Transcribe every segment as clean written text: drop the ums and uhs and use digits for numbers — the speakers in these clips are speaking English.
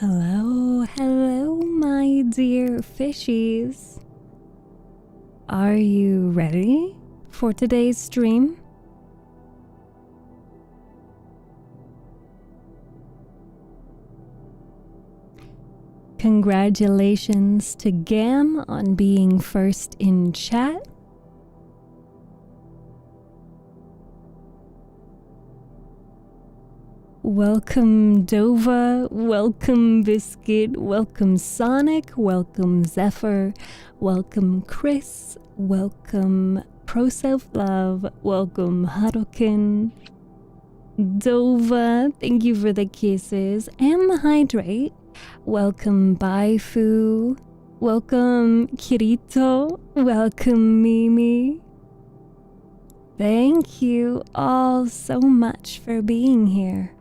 Hello, hello, my dear fishies. Are you ready for today's stream? Congratulations to Gam on being first in chat. Welcome Dova, welcome Biscuit, welcome Sonic, welcome Zephyr, welcome Chris, welcome Pro Self Love, welcome Harukin, Dova, thank you for the kisses and the hydrate, welcome Baifu, welcome Kirito, welcome Mimi. Thank you all so much for being here.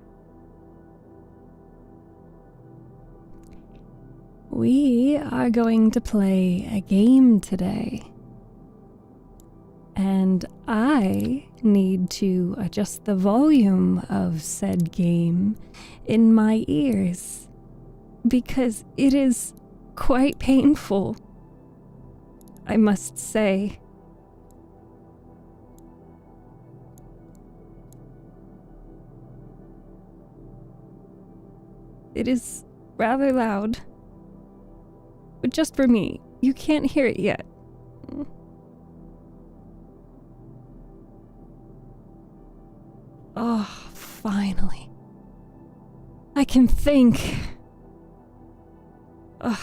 We are going to play a game today, and I need to adjust the volume of said game in my ears because it is quite painful, I must say. It is rather loud. But just for me, you can't hear it yet. Oh, finally. I can think. Ugh.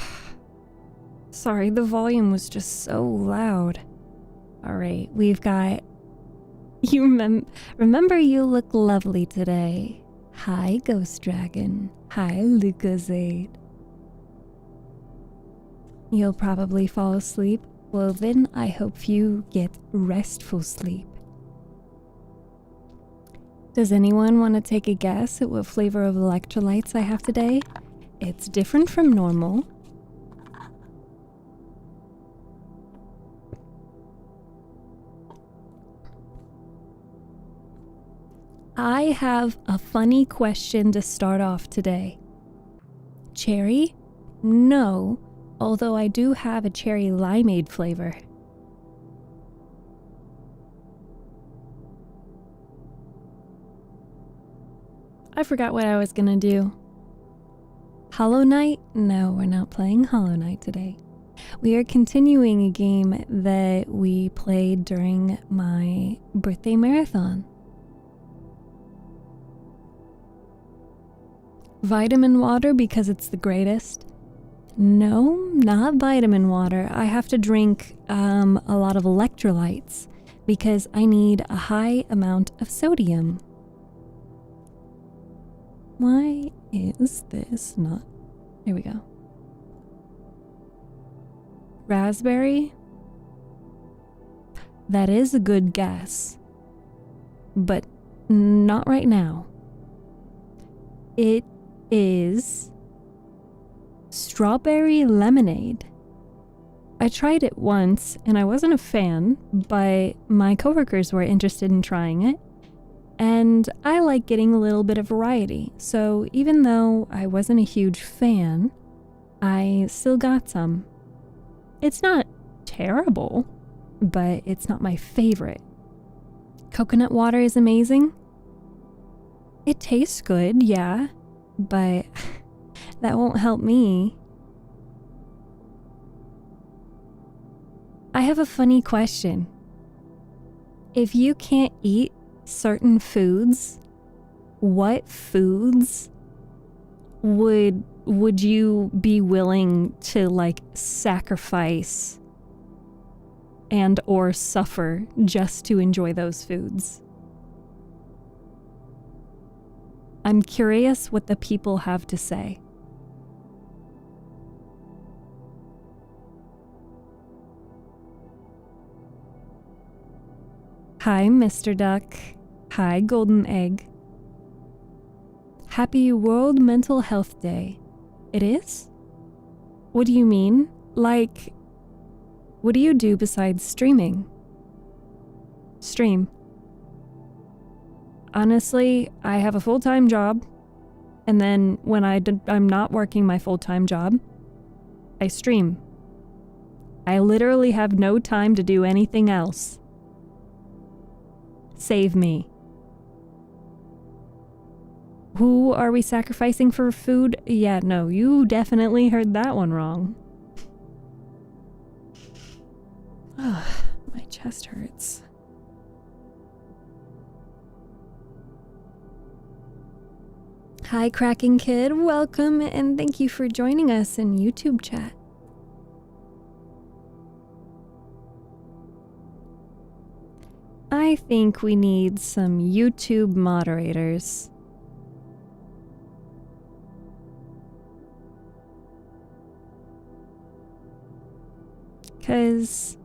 Sorry, the volume was just so loud. Alright, we've got... You remember you look lovely today. Hi, Ghost Dragon. Hi, Lucasade. You'll probably fall asleep. Well then, I hope you get restful sleep. Does anyone want to take a guess at what flavor of electrolytes I have today? It's different from normal. I have a funny question to start off today. Cherry? No. Although I do have a cherry limeade flavor. I forgot what I was gonna do. Hollow Knight? No, we're not playing Hollow Knight today. We are continuing a game that we played during my birthday marathon. Vitamin water because it's the greatest. No, not vitamin water. I have to drink a lot of electrolytes because I need a high amount of sodium. Why is this not? Here we go. Raspberry? That is a good guess, but not right now. It is strawberry lemonade. I tried it once and I wasn't a fan, but my coworkers were interested in trying it. And I like getting a little bit of variety. So even though I wasn't a huge fan, I still got some. It's not terrible, but it's not my favorite. Coconut water is amazing. It tastes good, yeah, but that won't help me. I have a funny question. If you can't eat certain foods, what foods would you be willing to like sacrifice and or suffer just to enjoy those foods? I'm curious what the people have to say. Hi, Mr. Duck. Hi, Golden Egg. Happy World Mental Health Day. It is? What do you mean? Like, what do you do besides streaming? Stream. Honestly, I have a full-time job. And then when I'm not working my full-time job, I stream. I literally have no time to do anything else. Save me. Who are we sacrificing for food? Yeah, no, you definitely heard that one wrong. Ugh, my chest hurts. Hi, Cracking Kid. Welcome and thank you for joining us in YouTube chat. I think we need some YouTube moderators. Because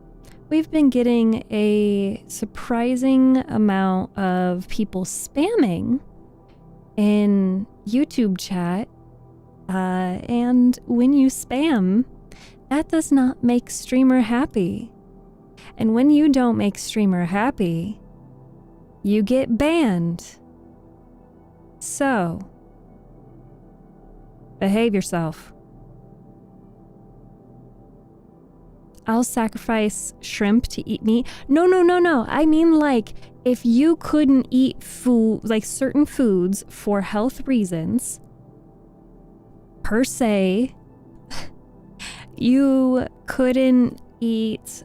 we've been getting a surprising amount of people spamming in YouTube chat. And when you spam, that does not make streamer happy. And when you don't make streamer happy, you get banned. So, behave yourself. I'll sacrifice shrimp to eat meat. No. I mean, like, if you couldn't eat food, like certain foods for health reasons, per se, you couldn't eat,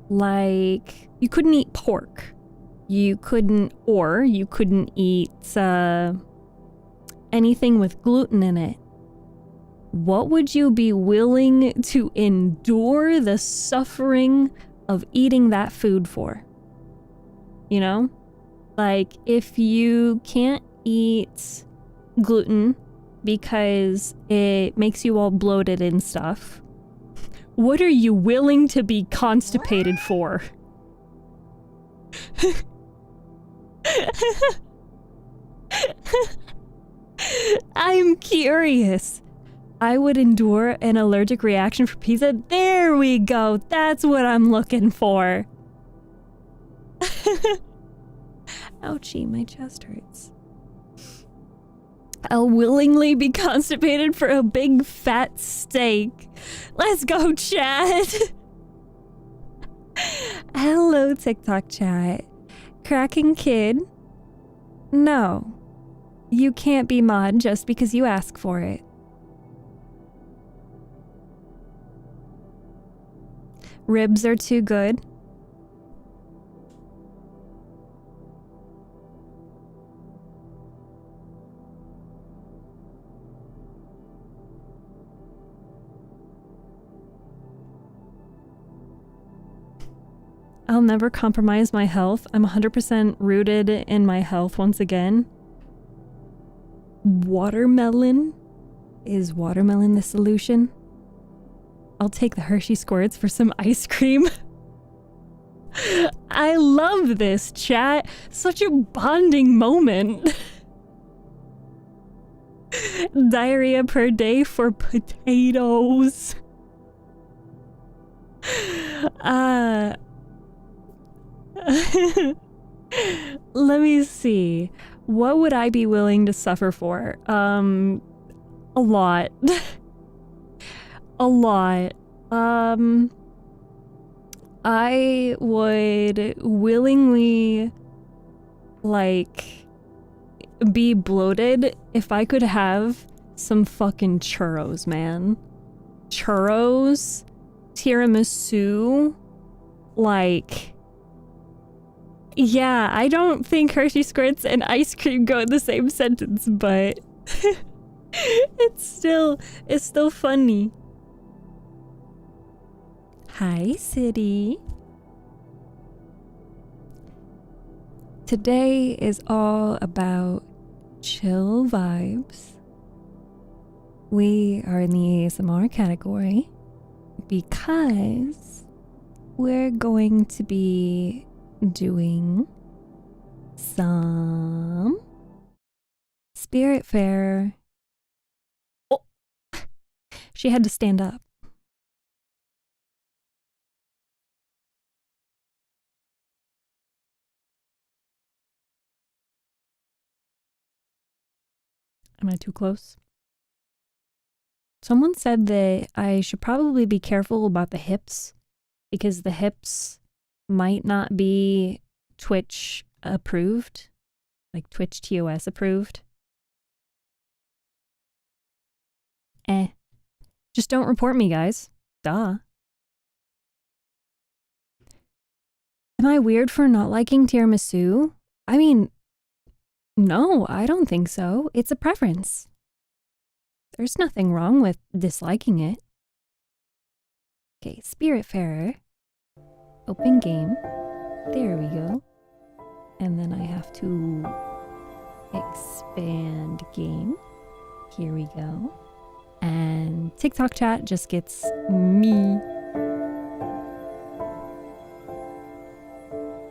like, you couldn't eat pork. You couldn't eat, anything with gluten in it. What would you be willing to endure the suffering of eating that food for? You know? Like, if you can't eat gluten because it makes you all bloated and stuff, what are you willing to be constipated for? I'm curious. I would endure an allergic reaction for pizza. There we go. That's what I'm looking for. Ouchie, my chest hurts. I'll willingly be constipated for a big fat steak. Let's go, chat. Hello, TikTok chat. Cracking Kid? No. You can't be mod just because you ask for it. Ribs are too good. I'll never compromise my health. I'm 100% rooted in my health once again. Watermelon? Is watermelon the solution? I'll take the Hershey squirts for some ice cream. I love this, chat. Such a bonding moment. Diarrhea per day for potatoes. Let me see. What would I be willing to suffer for? A lot. A lot. I would willingly, like, be bloated if I could have some fucking churros, man. Churros, tiramisu, like... Yeah, I don't think Hershey squirts and ice cream go in the same sentence, but... it's still funny. Hi, City. Today is all about chill vibes. We are in the ASMR category because we're going to be doing some Spirit Fair. Oh, she had to stand up. Am I too close? Someone said that I should probably be careful about the hips because the hips might not be Twitch approved, like Twitch TOS approved. Just don't report me, guys. Duh. Am I weird for not liking tiramisu? I mean, no, I don't think so. It's a preference. There's nothing wrong with disliking it. Okay, Spiritfarer. Open game. There we go. And then I have to expand game. Here we go. And TikTok chat just gets me.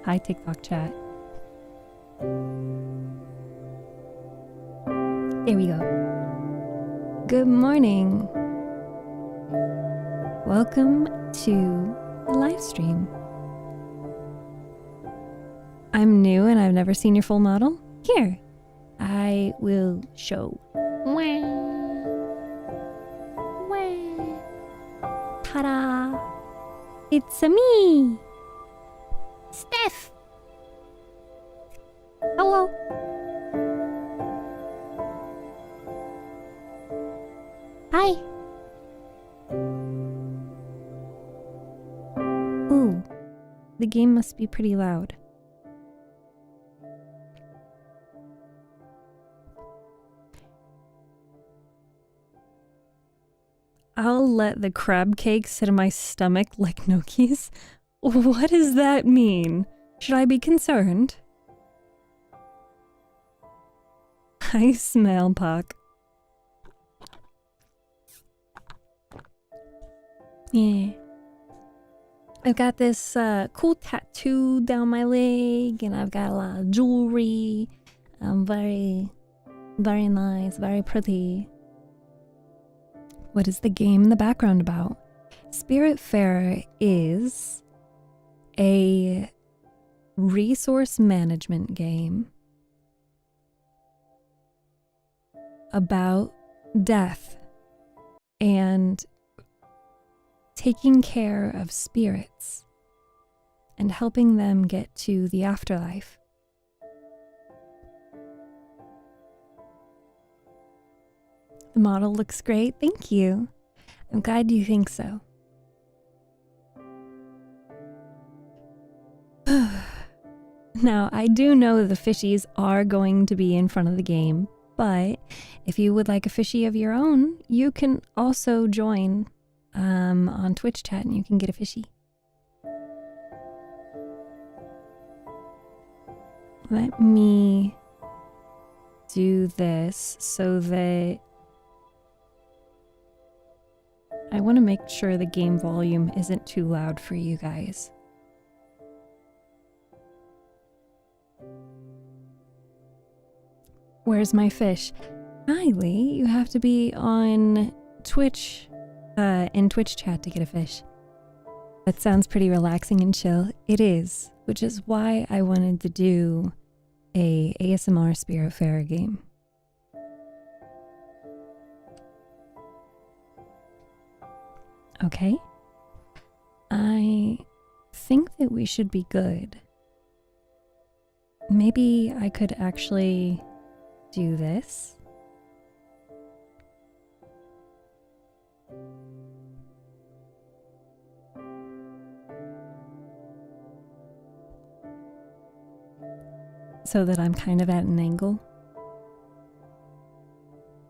Hi, TikTok chat. There we go. Good morning. Welcome to the live stream. I'm new and I've never seen your full model. Here, I will show. Ta-da! It's a me! Steph! Hello! Hi! Ooh, the game must be pretty loud. I'll let the crab cake sit in my stomach like gnocchis. What does that mean? Should I be concerned? I smell Puck. Yeah. I've got this cool tattoo down my leg and I've got a lot of jewelry. Very, very nice, very pretty. What is the game in the background about? Spiritfarer is a resource management game about death and taking care of spirits and helping them get to the afterlife. The model looks great, thank you. I'm glad you think so. Now, I do know the fishies are going to be in front of the game, but if you would like a fishy of your own, you can also join on Twitch chat and you can get a fishy. Let me do this so that I want to make sure the game volume isn't too loud for you guys. Where's my fish? Kylie, you have to be on Twitch, in Twitch chat to get a fish. That sounds pretty relaxing and chill. It is, which is why I wanted to do a ASMR Spiritfarer game. Okay. I think that we should be good. Maybe I could actually do this. So that I'm kind of at an angle.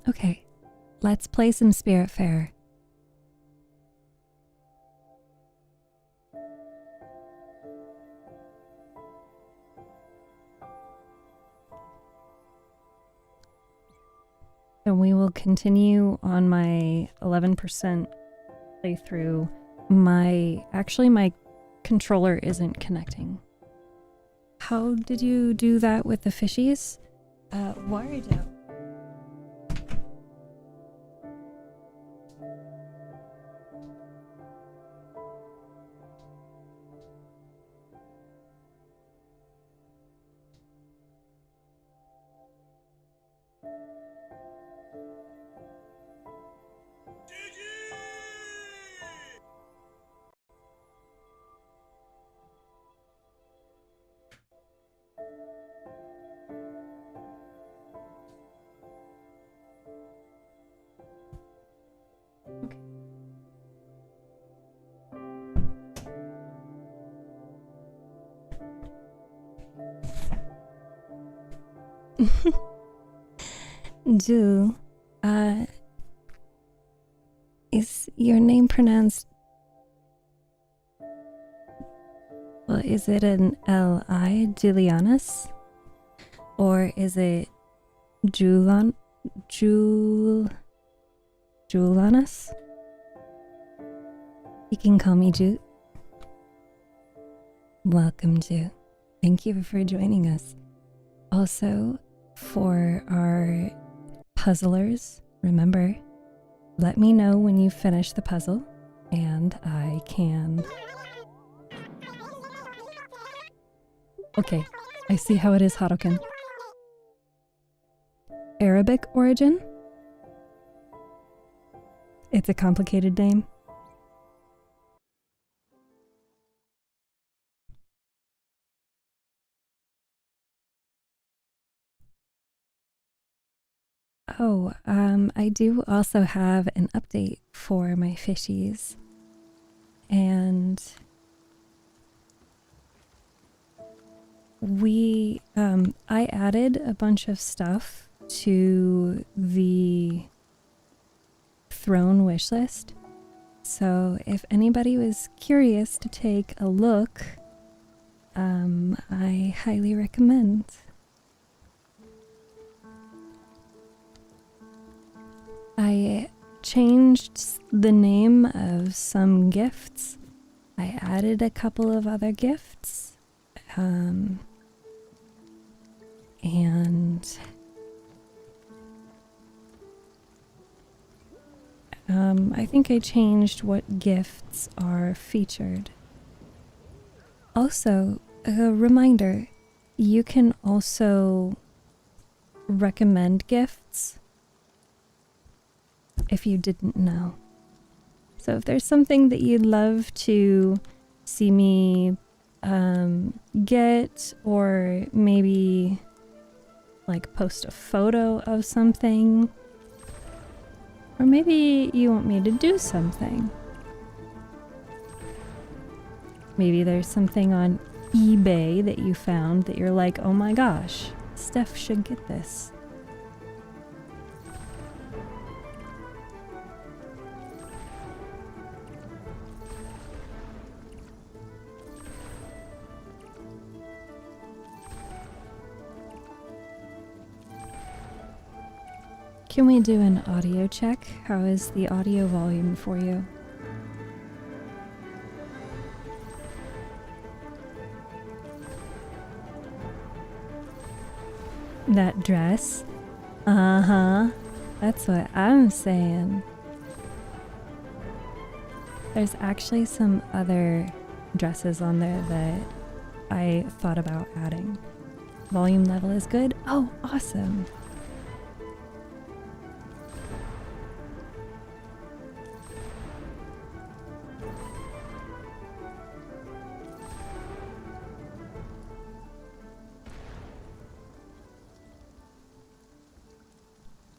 Okay, let's play some Spiritfarer. And we will continue on my 11% playthrough. Actually my controller isn't connecting. How did you do that with the fishies? Wario. Ju, is your name pronounced... Well, is it an L-I, Julianus? Or is it Julanus? You can call me Ju. Welcome, Ju. Thank you for joining us. Also, for our puzzlers, remember, let me know when you finish the puzzle, and I can... Okay, I see how it is, Haruken. Arabic origin? It's a complicated name. Oh, I do also have an update for my fishies. And I added a bunch of stuff to the throne wish list. So if anybody was curious to take a look, I highly recommend. I changed the name of some gifts. I added a couple of other gifts. And I think I changed what gifts are featured. Also, a reminder, you can also recommend gifts if you didn't know. So if there's something that you'd love to see me get, or maybe like post a photo of something, or maybe you want me to do something. Maybe there's something on eBay that you found that you're like, oh my gosh, Steph should get this. Can we do an audio check? How is the audio volume for you? That dress? Uh-huh. That's what I'm saying. There's actually some other dresses on there that I thought about adding. Volume level is good? Oh, awesome.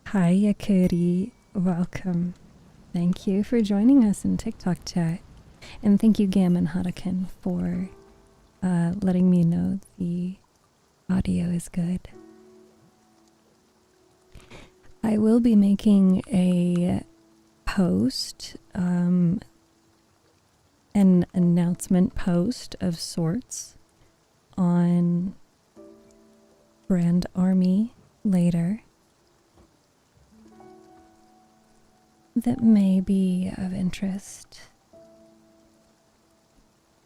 Hi, Yakuri. Welcome. Thank you for joining us in TikTok chat. And thank you, Gammon Haruken, for letting me know the audio is good. I will be making a post, an announcement post of sorts on Brand Army later. That may be of interest,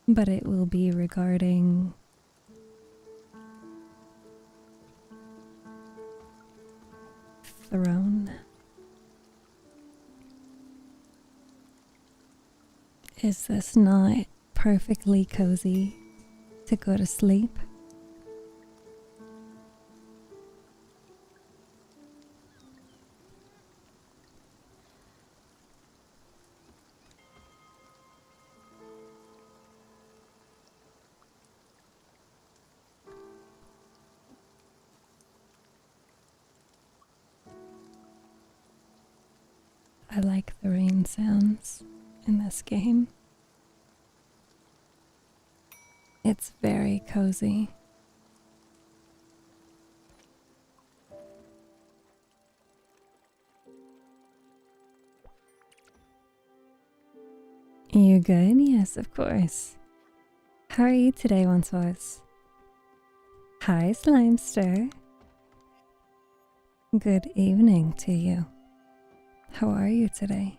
but it will be regarding throne. Is this not perfectly cozy to go to sleep? I like the rain sounds in this game. It's very cozy. good? Yes, of course. How are you today, Once? Hi, Slimester. Good evening to you. How are you today?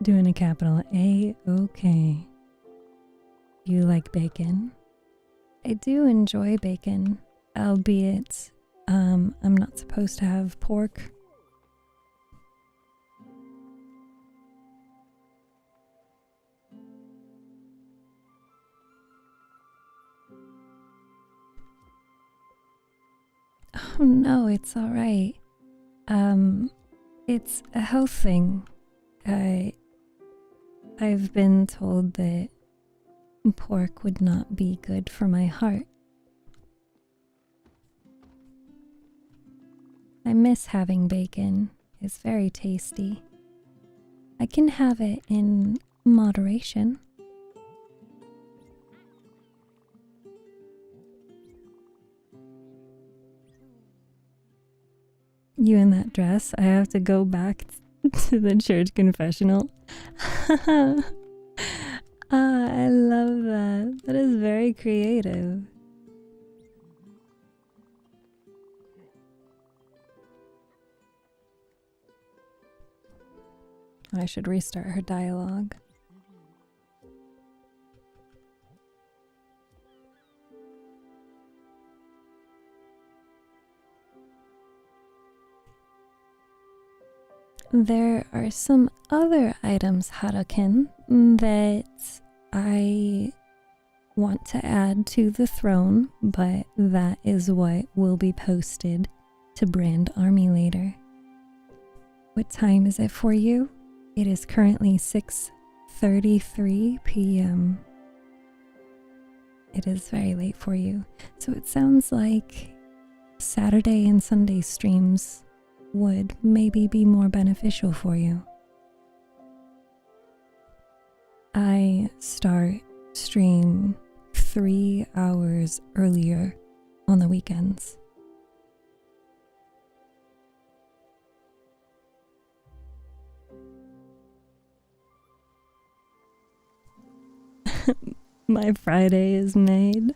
Doing a capital A, okay. You like bacon? I do enjoy bacon, albeit I'm not supposed to have pork. Oh no, it's all right. It's a health thing. I've been told that pork would not be good for my heart. I miss having bacon. It's very tasty. I can have it in moderation. You in that dress? I have to go back to the church confessional. I love that. That is very creative. I should restart her dialogue. There are some other items, Harukin, that I want to add to the throne, but that is what will be posted to Brand Army later. What time is it for you? It is currently 6:33 p.m. It is very late for you, so it sounds like Saturday and Sunday streams would maybe be more beneficial for you. I start stream 3 hours earlier on the weekends. My Friday is made.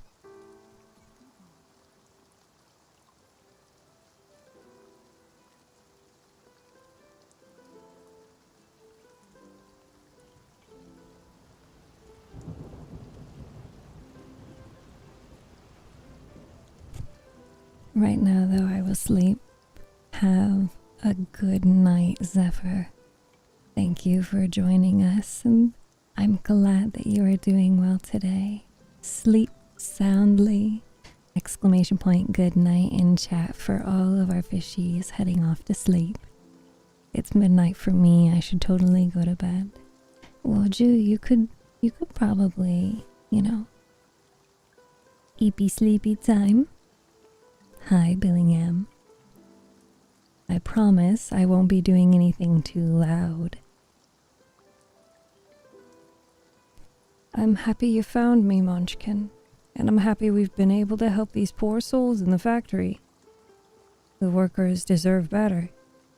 Right now, though, I will sleep. Have a good night, Zephyr. Thank you for joining us, and I'm glad that you are doing well today. Sleep soundly. Exclamation point good night in chat for all of our fishies heading off to sleep. It's midnight for me. I should totally go to bed. Well, Ju, you could probably, eepy sleepy time. Hi, Billingham. I promise I won't be doing anything too loud. I'm happy you found me, Munchkin, and I'm happy we've been able to help these poor souls in the factory. The workers deserve better,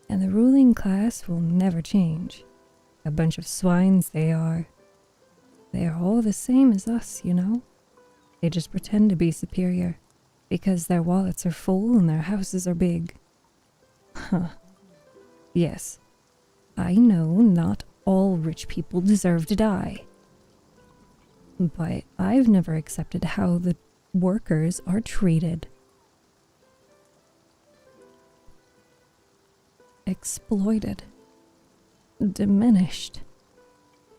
and the ruling class will never change. A bunch of swines they are. They are all the same as us, They just pretend to be superior, because their wallets are full and their houses are big. Huh. Yes, I know not all rich people deserve to die. But I've never accepted how the workers are treated. Exploited. Diminished.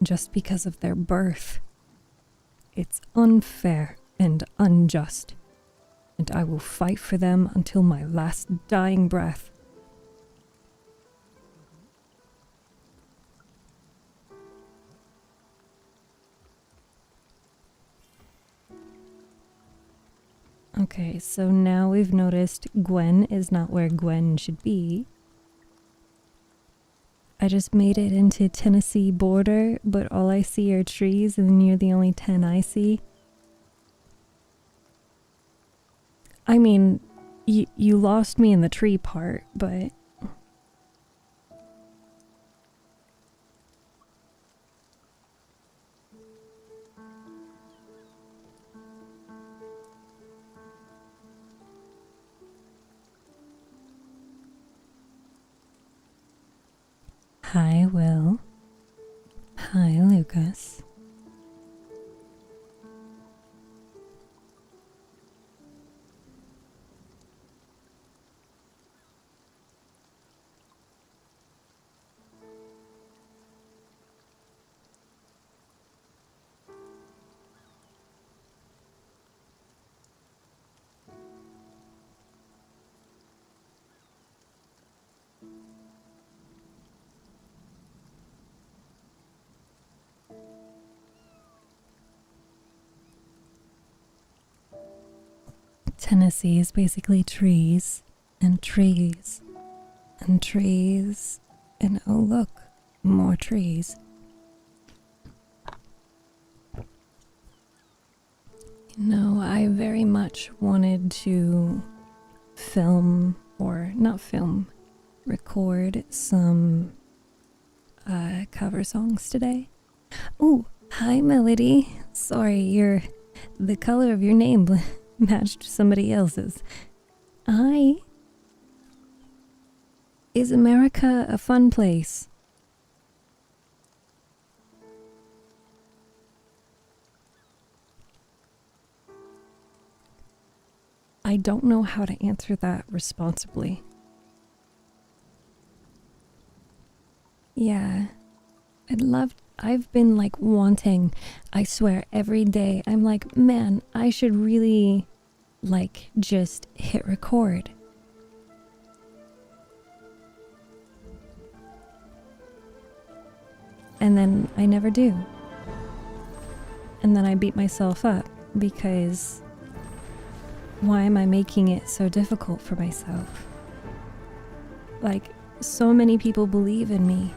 Just because of their birth. It's unfair and unjust. And I will fight for them until my last dying breath. Okay, so now we've noticed Gwen is not where Gwen should be. I just made it into Tennessee border, but all I see are trees and you're the only 10 I see. I mean, you lost me in the tree part, but... Hi, Will. Hi, Lucas. Tennessee is basically trees and trees and trees and oh look, more trees. No, I very much wanted to film, or not film, record some cover songs today. Oh, hi Melody. Sorry, the color of your name matched somebody else's. Hi. Is America a fun place? I don't know how to answer that responsibly. Yeah, I've been like wanting, I swear every day, I'm like, man, I should really like just hit record. And then I never do. And then I beat myself up because why am I making it so difficult for myself? Like, so many people believe in me.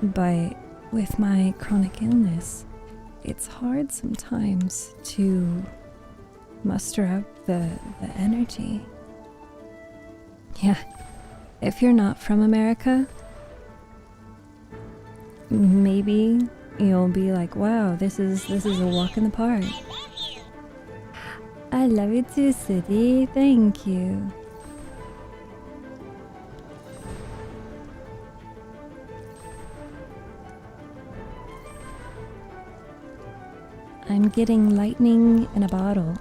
But with my chronic illness, it's hard sometimes to muster up the energy. Yeah, if you're not from America, maybe you'll be like, wow, this is a walk in the park. I love you too, City. Thank you. I'm getting lightning in a bottle.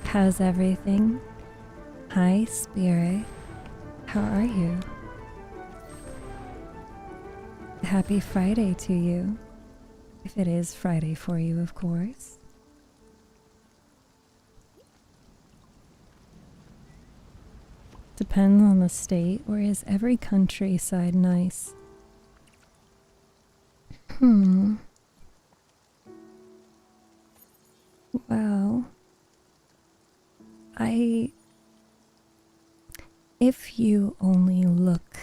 How's everything? Hi, Spirit. How are you? Happy Friday to you. If it is Friday for you, of course. Depends on the state, or is every countryside nice? Well, if you only look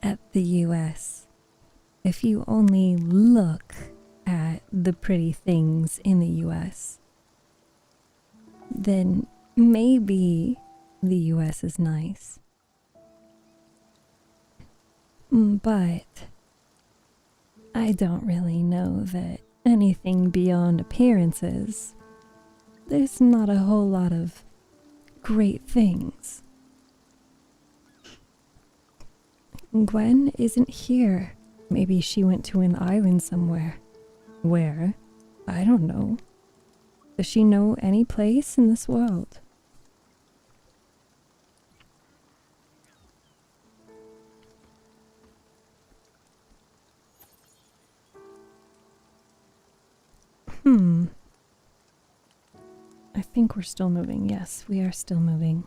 at the US, if you only look at the pretty things in the US, then maybe the US is nice. But I don't really know that anything beyond appearances, there's not a whole lot of great things. Gwen isn't here. Maybe she went to an island somewhere. Where? I don't know. Does she know any place in this world? I think we're still moving. Yes, we are still moving.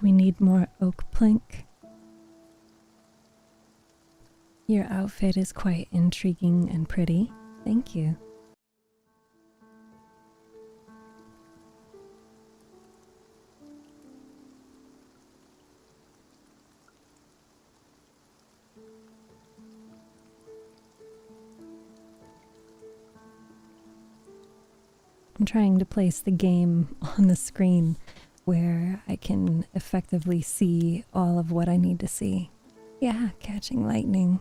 We need more oak plank. Your outfit is quite intriguing and pretty. Thank you. I'm trying to place the game on the screen where I can effectively see all of what I need to see. Yeah, catching lightning.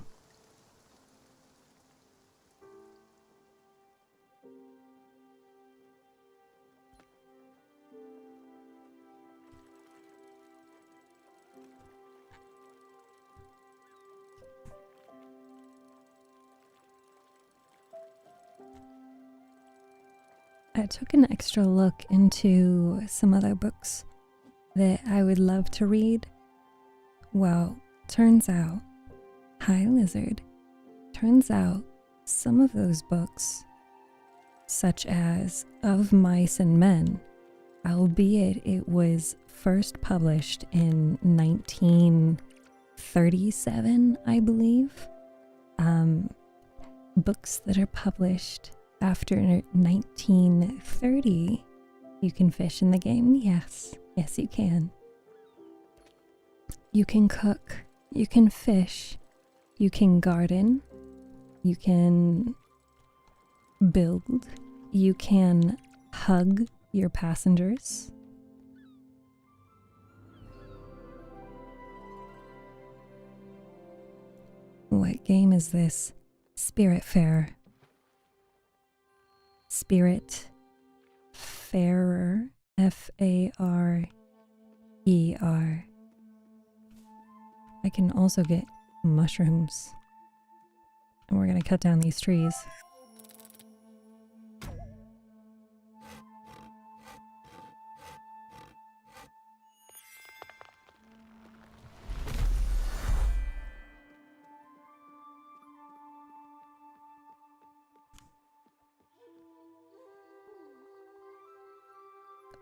I took an extra look into some other books that I would love to read. Well, turns out, hi Lizard, turns out some of those books, such as Of Mice and Men, albeit it was first published in 1937, I believe, books that are published after 1930, you can fish in the game. Yes, you can. You can cook, you can fish, you can garden, you can build, you can hug your passengers. What game is this? Spiritfarer. Spiritfarer. Farer. I can also get mushrooms. And we're gonna cut down these trees.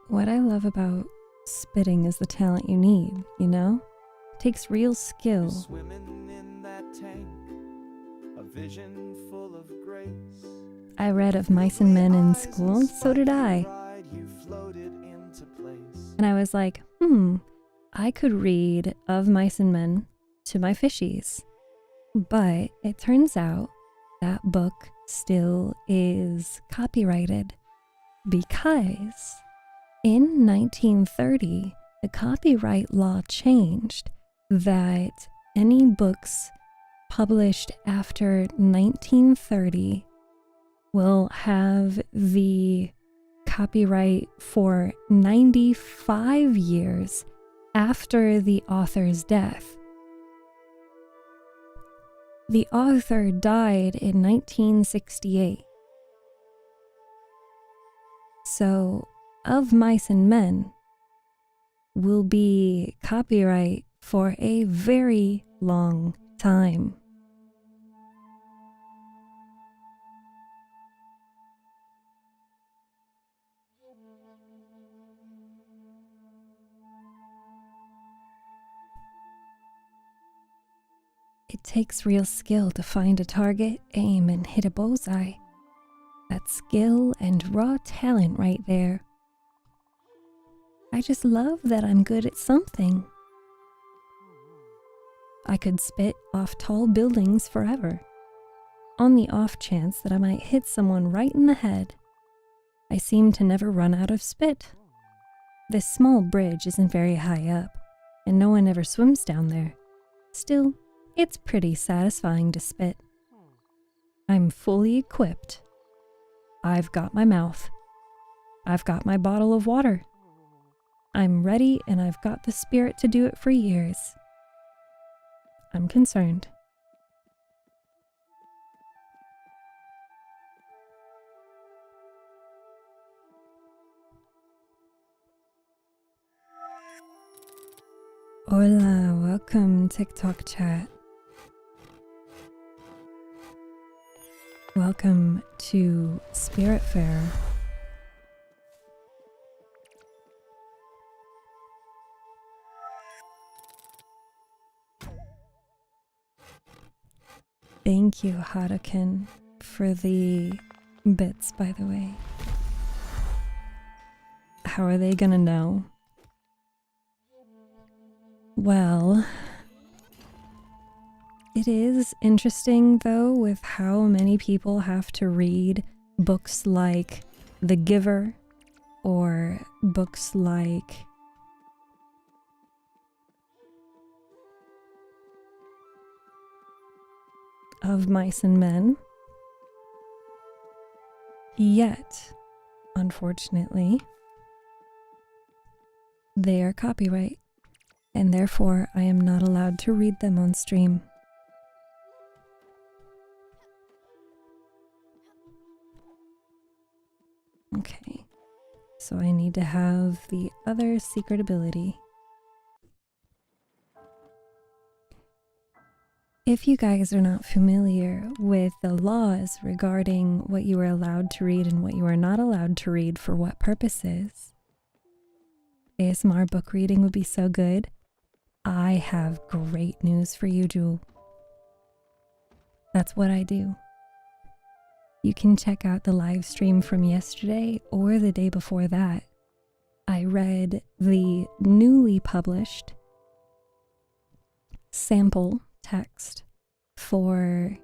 What I love about spitting is the talent you need, you know? It takes real skill. Swimming in that tank, a vision full of grace. I read Of Mice and Men in school, so did I. And I was like, I could read Of Mice and Men to my fishies. But it turns out that book still is copyrighted because in 1930, the copyright law changed that any books published after 1930 will have the copyright for 95 years after the author's death. The author died in 1968. So, Of Mice and Men will be copyright for a very long time. It takes real skill to find a target, aim, and hit a bullseye. That's skill and raw talent right there. I just love that I'm good at something. I could spit off tall buildings forever, on the off chance that I might hit someone right in the head. I seem to never run out of spit. This small bridge isn't very high up, and no one ever swims down there. Still, it's pretty satisfying to spit. I'm fully equipped. I've got my mouth. I've got my bottle of water. I'm ready, and I've got the spirit to do it for years. I'm concerned. Hola, welcome TikTok chat. Welcome to Spiritfarer. Thank you, Harukin, for the bits, by the way. How are they gonna know? Well, it is interesting though with how many people have to read books like The Giver or books like Of Mice and Men. Yet, unfortunately, they are copyright, and therefore I am not allowed to read them on stream. Okay, so I need to have the other secret ability. If you guys are not familiar with the laws regarding what you are allowed to read and what you are not allowed to read for what purposes, ASMR book reading would be so good. I have great news for you, Jewel. That's what I do. You can check out the live stream from yesterday or the day before that. I read the newly published sample text for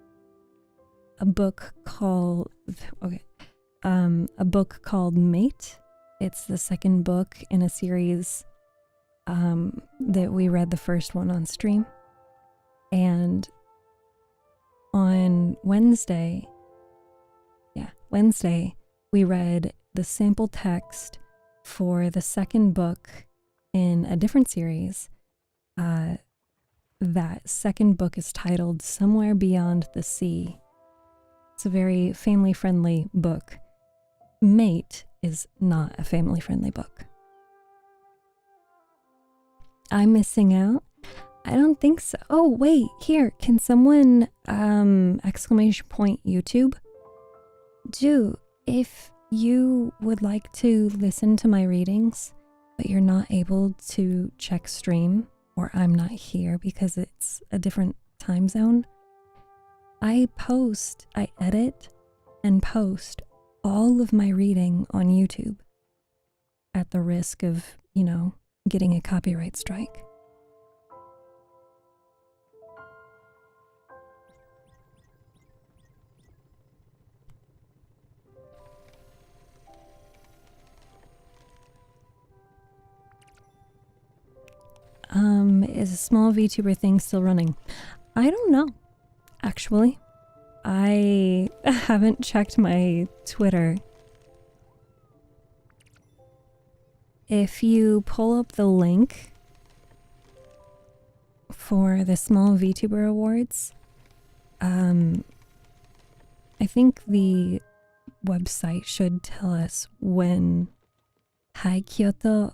a book called Mate. It's the second book in a series that we read the first one on stream. And on Wednesday, we read the sample text for the second book in a different series. That second book is titled Somewhere Beyond the Sea. It's a very family-friendly book. Mate is not a family-friendly book. I'm missing out? I don't think so. Oh, wait, here, can someone, exclamation point YouTube? If you would like to listen to my readings, but you're not able to check stream, or I'm not here because it's a different time zone, I edit and post all of my reading on YouTube at the risk of, getting a copyright strike. Is a small VTuber thing still running? I don't know, actually. I haven't checked my Twitter. If you pull up the link for the small VTuber awards, I think the website should tell us when. Hi, Kyoto.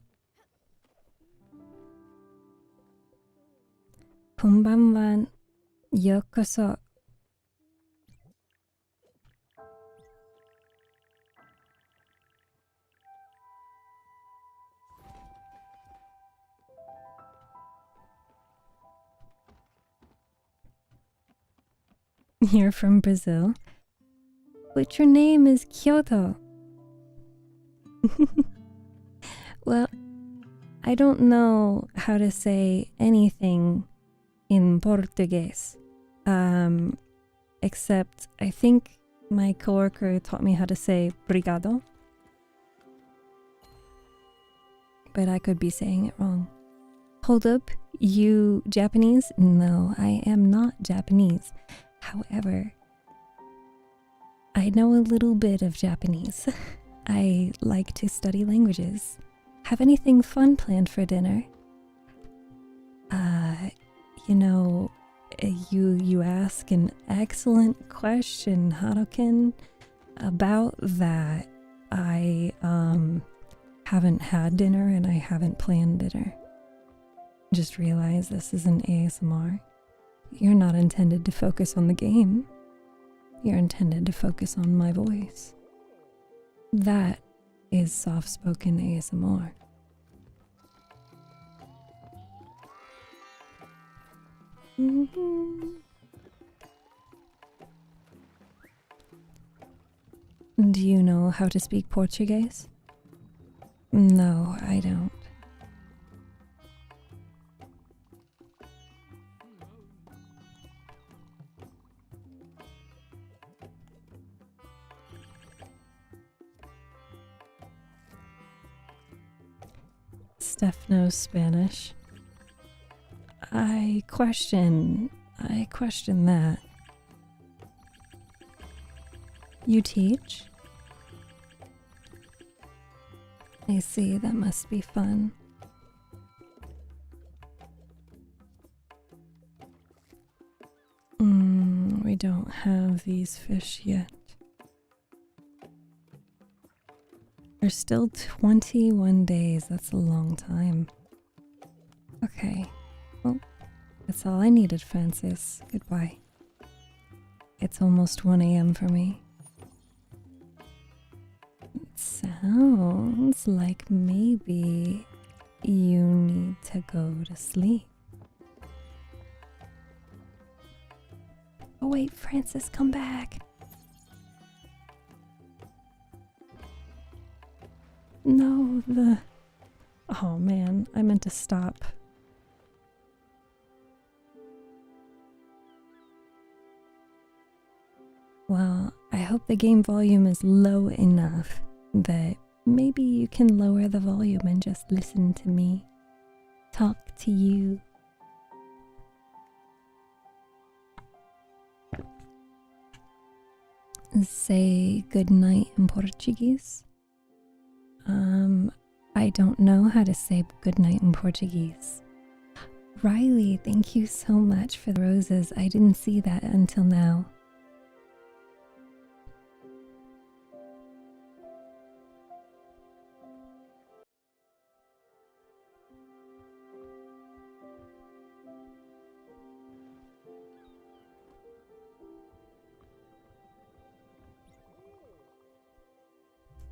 Konbanwa. Yokoso. You're from Brazil, but your name is Kyoto. Well, I don't know how to say anything in Portuguese, except I think my coworker taught me how to say obrigado, but I could be saying it wrong. Hold up, you Japanese? No, I am not Japanese. However, I know a little bit of Japanese. I like to study languages. Have anything fun planned for dinner? You ask an excellent question, Harukin. About that, I haven't had dinner and I haven't planned dinner. Just realize this is an ASMR. You're not intended to focus on the game. You're intended to focus on my voice. That is soft-spoken ASMR. Do you know how to speak Portuguese? No, I don't. Steph knows Spanish. I question that. You teach? I see, that must be fun. We don't have these fish yet. There's still 21 days, that's a long time. Okay, well, that's all I needed, Francis. Goodbye. It's almost 1 a.m. for me. It sounds like maybe you need to go to sleep. Oh wait, Francis, come back. No, oh man, I meant to stop. Well, I hope the game volume is low enough that maybe you can lower the volume and just listen to me talk to you. Say good night in Portuguese. I don't know how to say good night in Portuguese. Riley, thank you so much for the roses. I didn't see that until now.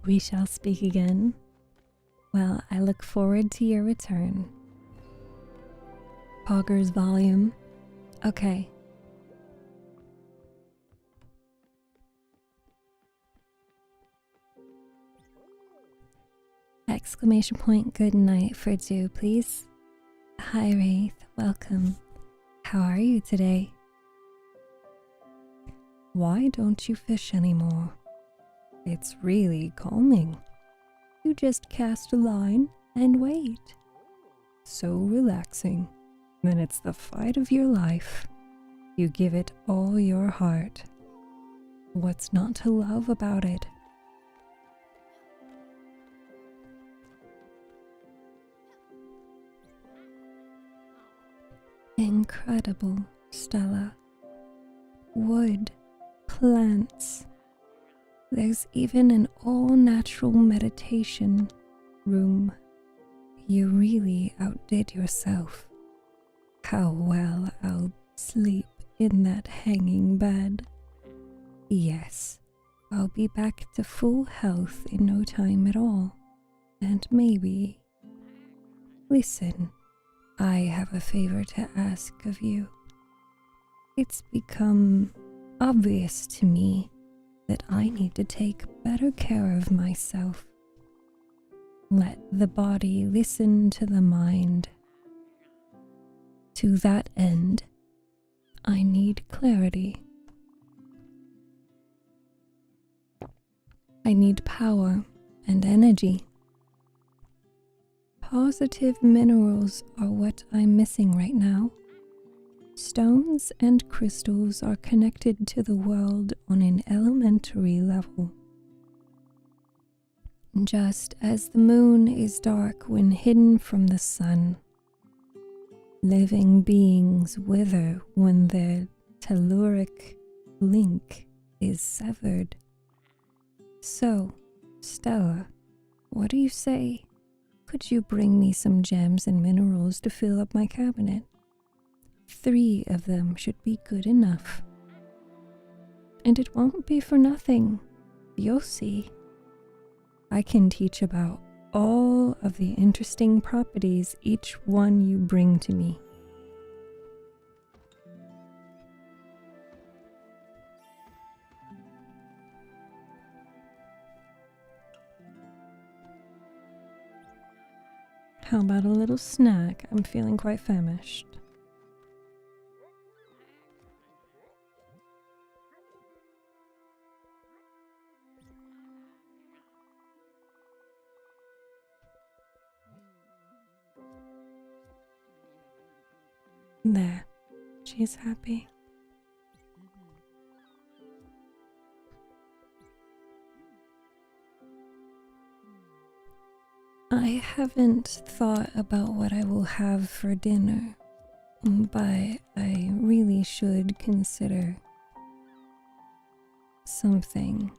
We shall speak again. Well, I look forward to your return. Pogger's volume. Okay. Exclamation point good night for Tsu, please. Hi Wraith, welcome. How are you today? Why don't you fish anymore? It's really calming. You just cast a line and wait. So relaxing. Then it's the fight of your life. You give it all your heart. What's not to love about it? Incredible, Stella. Wood, plants. There's even an all-natural meditation room. You really outdid yourself. How well I'll sleep in that hanging bed. Yes, I'll be back to full health in no time at all. And maybe... Listen, I have a favor to ask of you. It's become obvious to me that I need to take better care of myself. Let the body listen to the mind. To that end, I need clarity. I need power and energy. Positive minerals are what I'm missing right now. Stones and crystals are connected to the world on an elementary level. Just as the moon is dark when hidden from the sun, living beings wither when their telluric link is severed. So, Stella, what do you say? Could you bring me some gems and minerals to fill up my cabinet? 3 of them should be good enough. And it won't be for nothing. You'll see. I can teach about all of the interesting properties each one you bring to me. How about a little snack? I'm feeling quite famished. There, she's happy. I haven't thought about what I will have for dinner, but I really should consider something.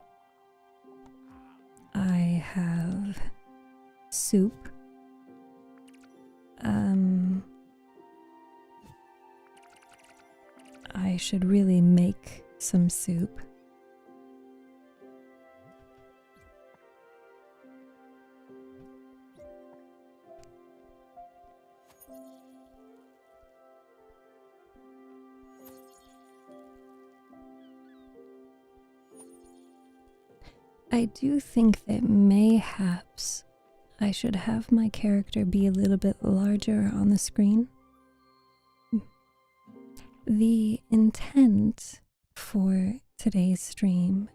I have soup. I should really make some soup. I do think that mayhaps I should have my character be a little bit larger on the screen. The intent for today's stream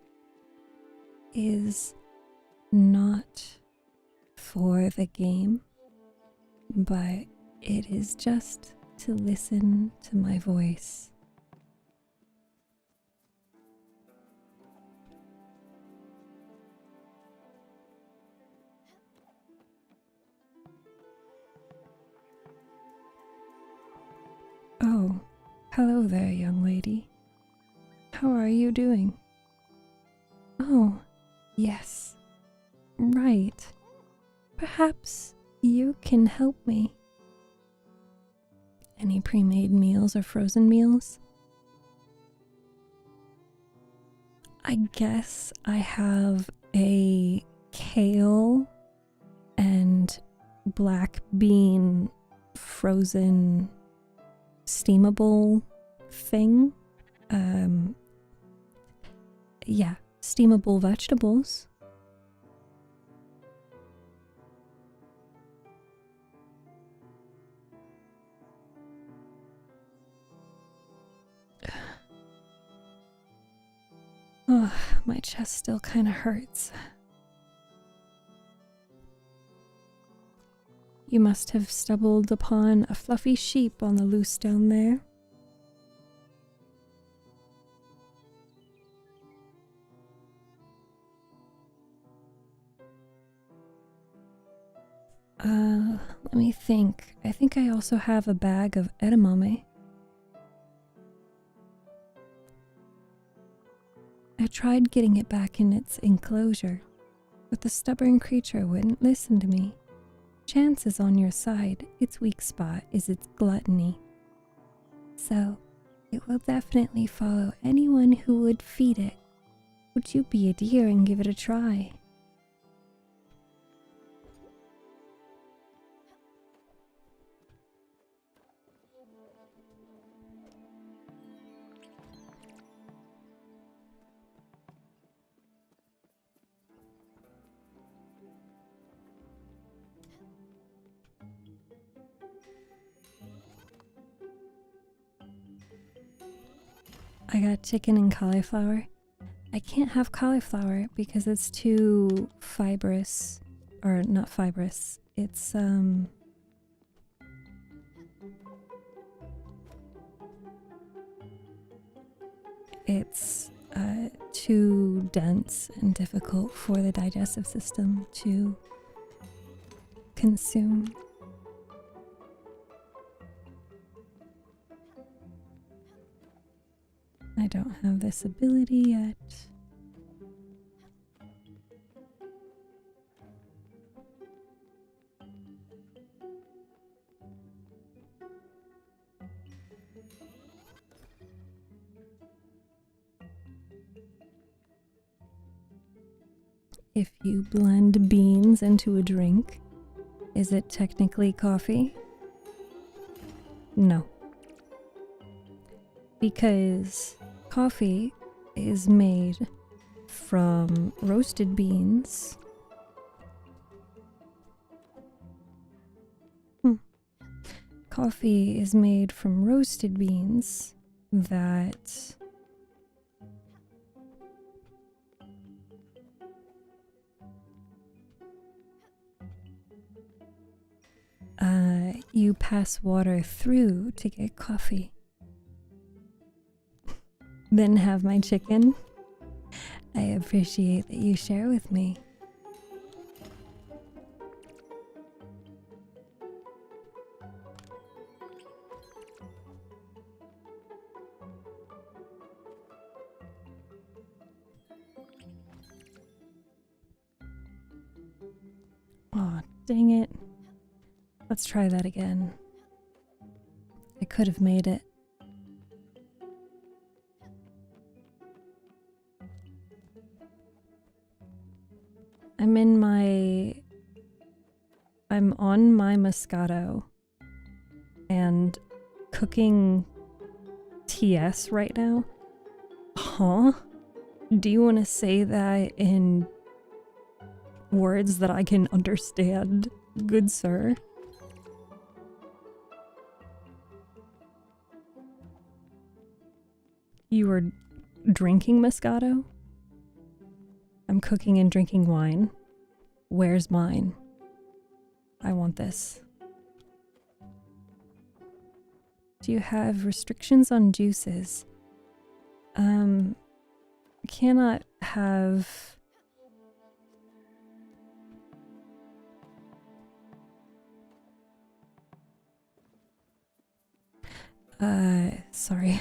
is not for the game, but it is just to listen to my voice. Oh, hello there, young lady. How are you doing? Oh, yes. Right. Perhaps you can help me. Any pre-made meals or frozen meals? I guess I have a kale and black bean frozen steamable thing. Yeah, steamable vegetables. Oh, my chest still kind of hurts. You must have stumbled upon a fluffy sheep on the loose down there. Let me think. I think I also have a bag of edamame. I tried getting it back in its enclosure, but the stubborn creature wouldn't listen to me. Chance is on your side. Its weak spot is its gluttony. So, it will definitely follow anyone who would feed it. Would you be a dear and give it a try? I got chicken and cauliflower. I can't have cauliflower because it's too fibrous. Or not fibrous. It's too dense and difficult for the digestive system to consume. I don't have this ability yet. If you blend beans into a drink, is it technically coffee? No. Because coffee is made from roasted beans Coffee is made from roasted beans that you pass water through to get coffee. Then have my chicken. I appreciate that you share with me. Aw, dang it. Let's try that again. I could have made it. I'm on my Moscato and cooking TS right now. Huh? Do you want to say that in words that I can understand, good sir? You were drinking Moscato? I'm cooking and drinking wine. Where's mine? I want this. Do you have restrictions on juices? Cannot have... sorry.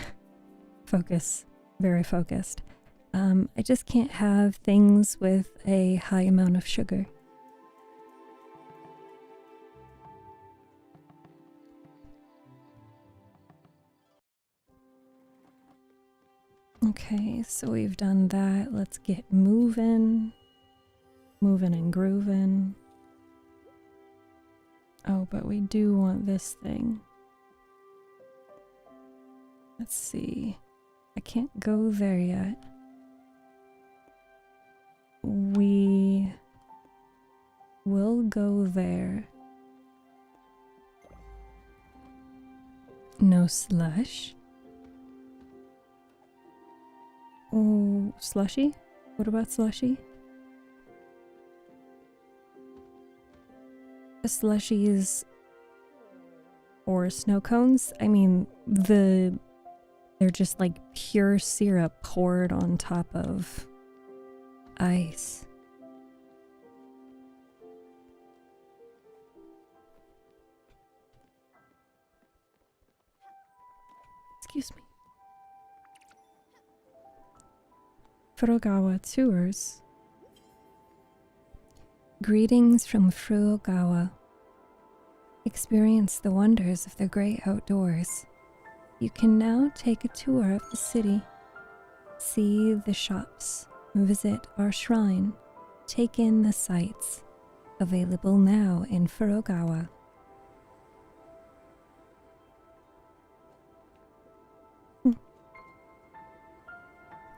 Focus. Very focused. I just can't have things with a high amount of sugar. Okay, so we've done that. Let's get moving. Moving and grooving. Oh, but we do want this thing. Let's see. I can't go there yet. We will go there. No slush. Oh, slushy? What about slushy? Slushies or snow cones? I mean, they're just like pure syrup poured on top of ice. Excuse me. Furugawa Tours. Greetings from Furugawa. Experience the wonders of the great outdoors. You can now take a tour of the city, see the shops, visit our shrine, take in the sights. Available now in Furugawa.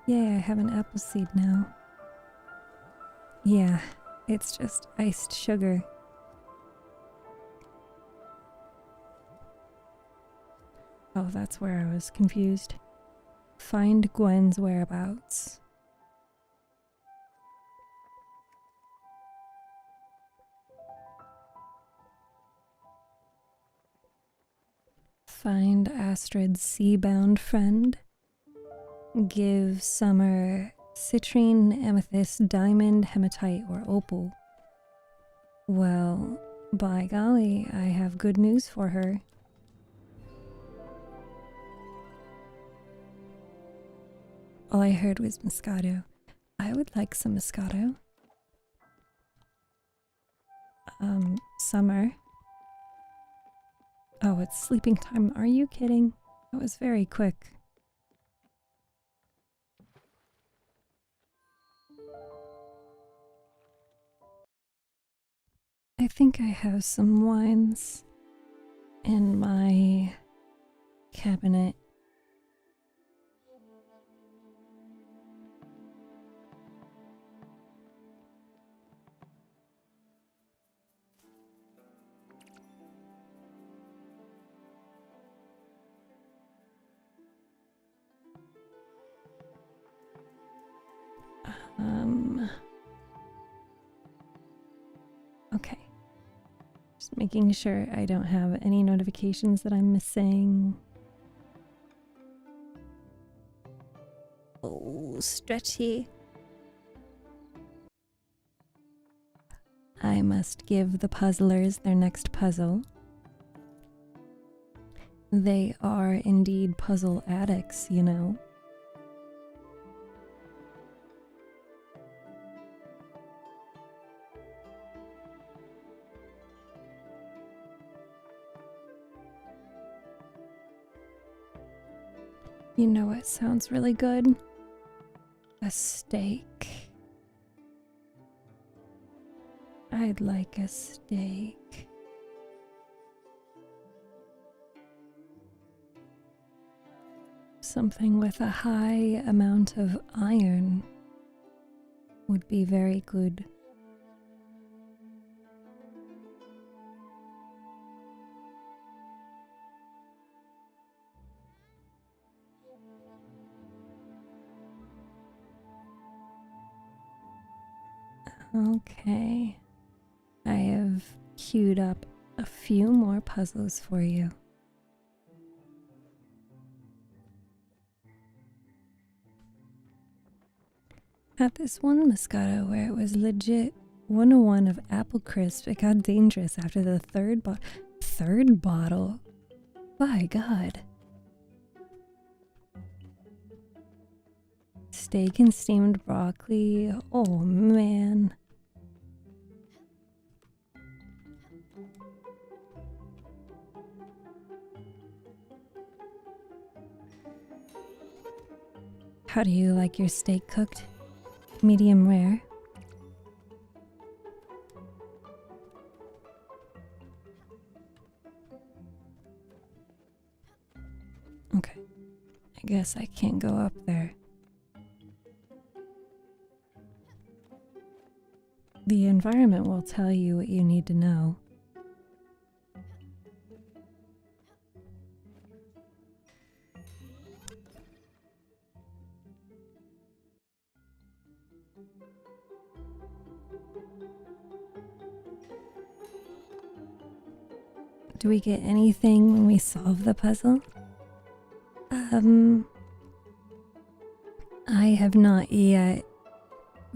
Yay, I have an apple seed now. Yeah, it's just iced sugar. Oh, that's where I was confused. Find Gwen's whereabouts. Find Astrid's sea-bound friend. Give Summer citrine, amethyst, diamond, hematite, or opal. Well, by golly, I have good news for her. All I heard was Moscato. I would like some Moscato. Summer. Oh, it's sleeping time. Are you kidding? That was very quick. I think I have some wines in my cabinet. Okay. Just making sure I don't have any notifications that I'm missing. Oh, stretchy. I must give the puzzlers their next puzzle. They are indeed puzzle addicts, you know. You know what sounds really good? A steak. I'd like a steak. Something with a high amount of iron would be very good. Okay. I have queued up a few more puzzles for you. At this one Moscato where it was legit 101 of apple crisp, it got dangerous after the third bottle? By God. Steak and steamed broccoli. Oh man. How do you like your steak cooked? Medium rare? Okay. I guess I can't go up there. The environment will tell you what you need to know. Do we get anything when we solve the puzzle? I have not yet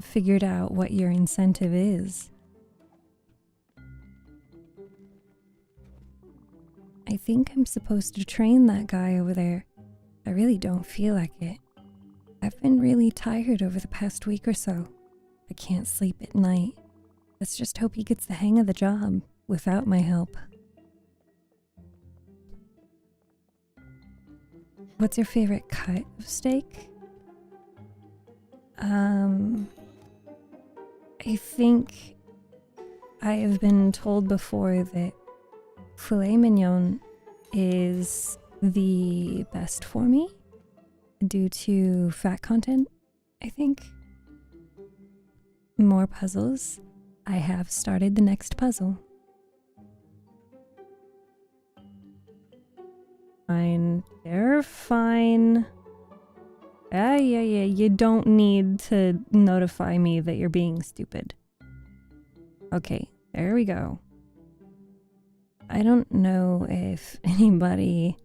figured out what your incentive is. I think I'm supposed to train that guy over there. I really don't feel like it. I've been really tired over the past week or so. I can't sleep at night. Let's just hope he gets the hang of the job without my help. What's your favorite cut of steak? I think I have been told before that filet mignon is the best for me due to fat content, I think. More puzzles. I have started the next puzzle. Fine. They're fine. Yeah, you don't need to notify me that you're being stupid. Okay, there we go. I don't know if anybody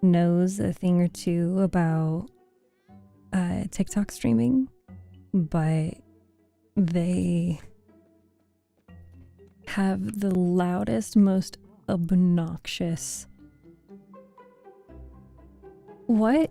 knows a thing or two about TikTok streaming, but they have the loudest, most obnoxious... What?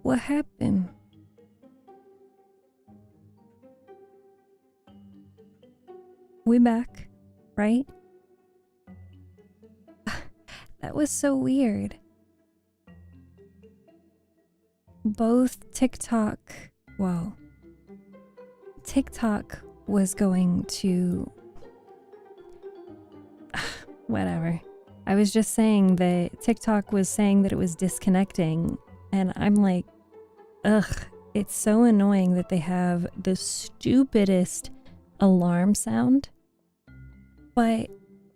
What happened? We back, right? That was so weird. Both TikTok was going to... Whatever. I was just saying that TikTok was saying that it was disconnecting, and I'm like, Ugh, it's so annoying that they have the stupidest alarm sound, but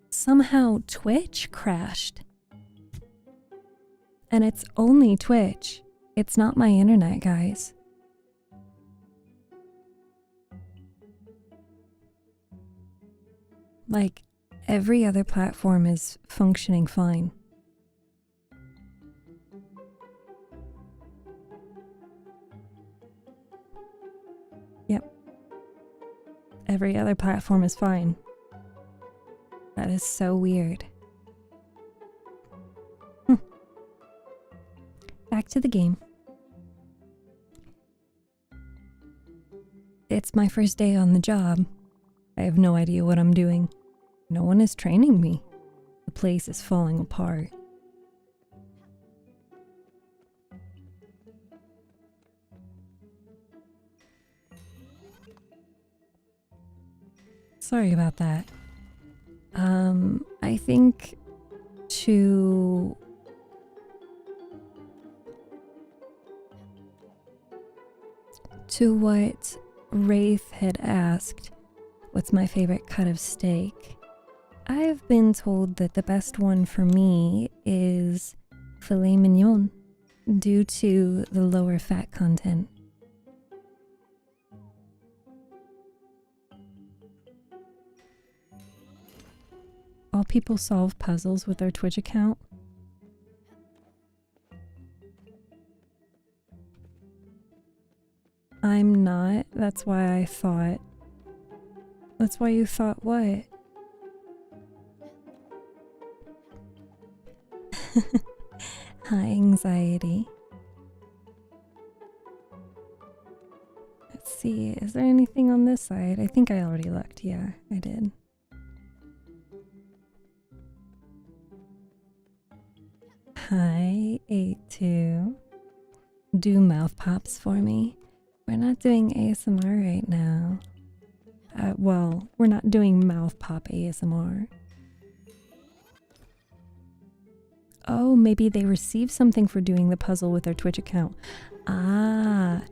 somehow Twitch crashed. And it's only Twitch. It's not my internet, guys. Like, every other platform is functioning fine. Yep. Every other platform is fine. That is so weird. Back to the game. It's my first day on the job. I have no idea what I'm doing. No one is training me. The place is falling apart. Sorry about that. I think to what Wraith had asked, what's my favorite cut of steak? I've been told that the best one for me is filet mignon due to the lower fat content. All people solve puzzles with their Twitch account. I'm not. That's why I thought. That's why you thought what? High anxiety. Let's see. Is there anything on this side? I think I already looked. Yeah, I did. Hi, 82. Do mouth pops for me. We're not doing ASMR right now. Well, we're not doing mouth pop ASMR. Oh, maybe they receive something for doing the puzzle with their Twitch account. Ah.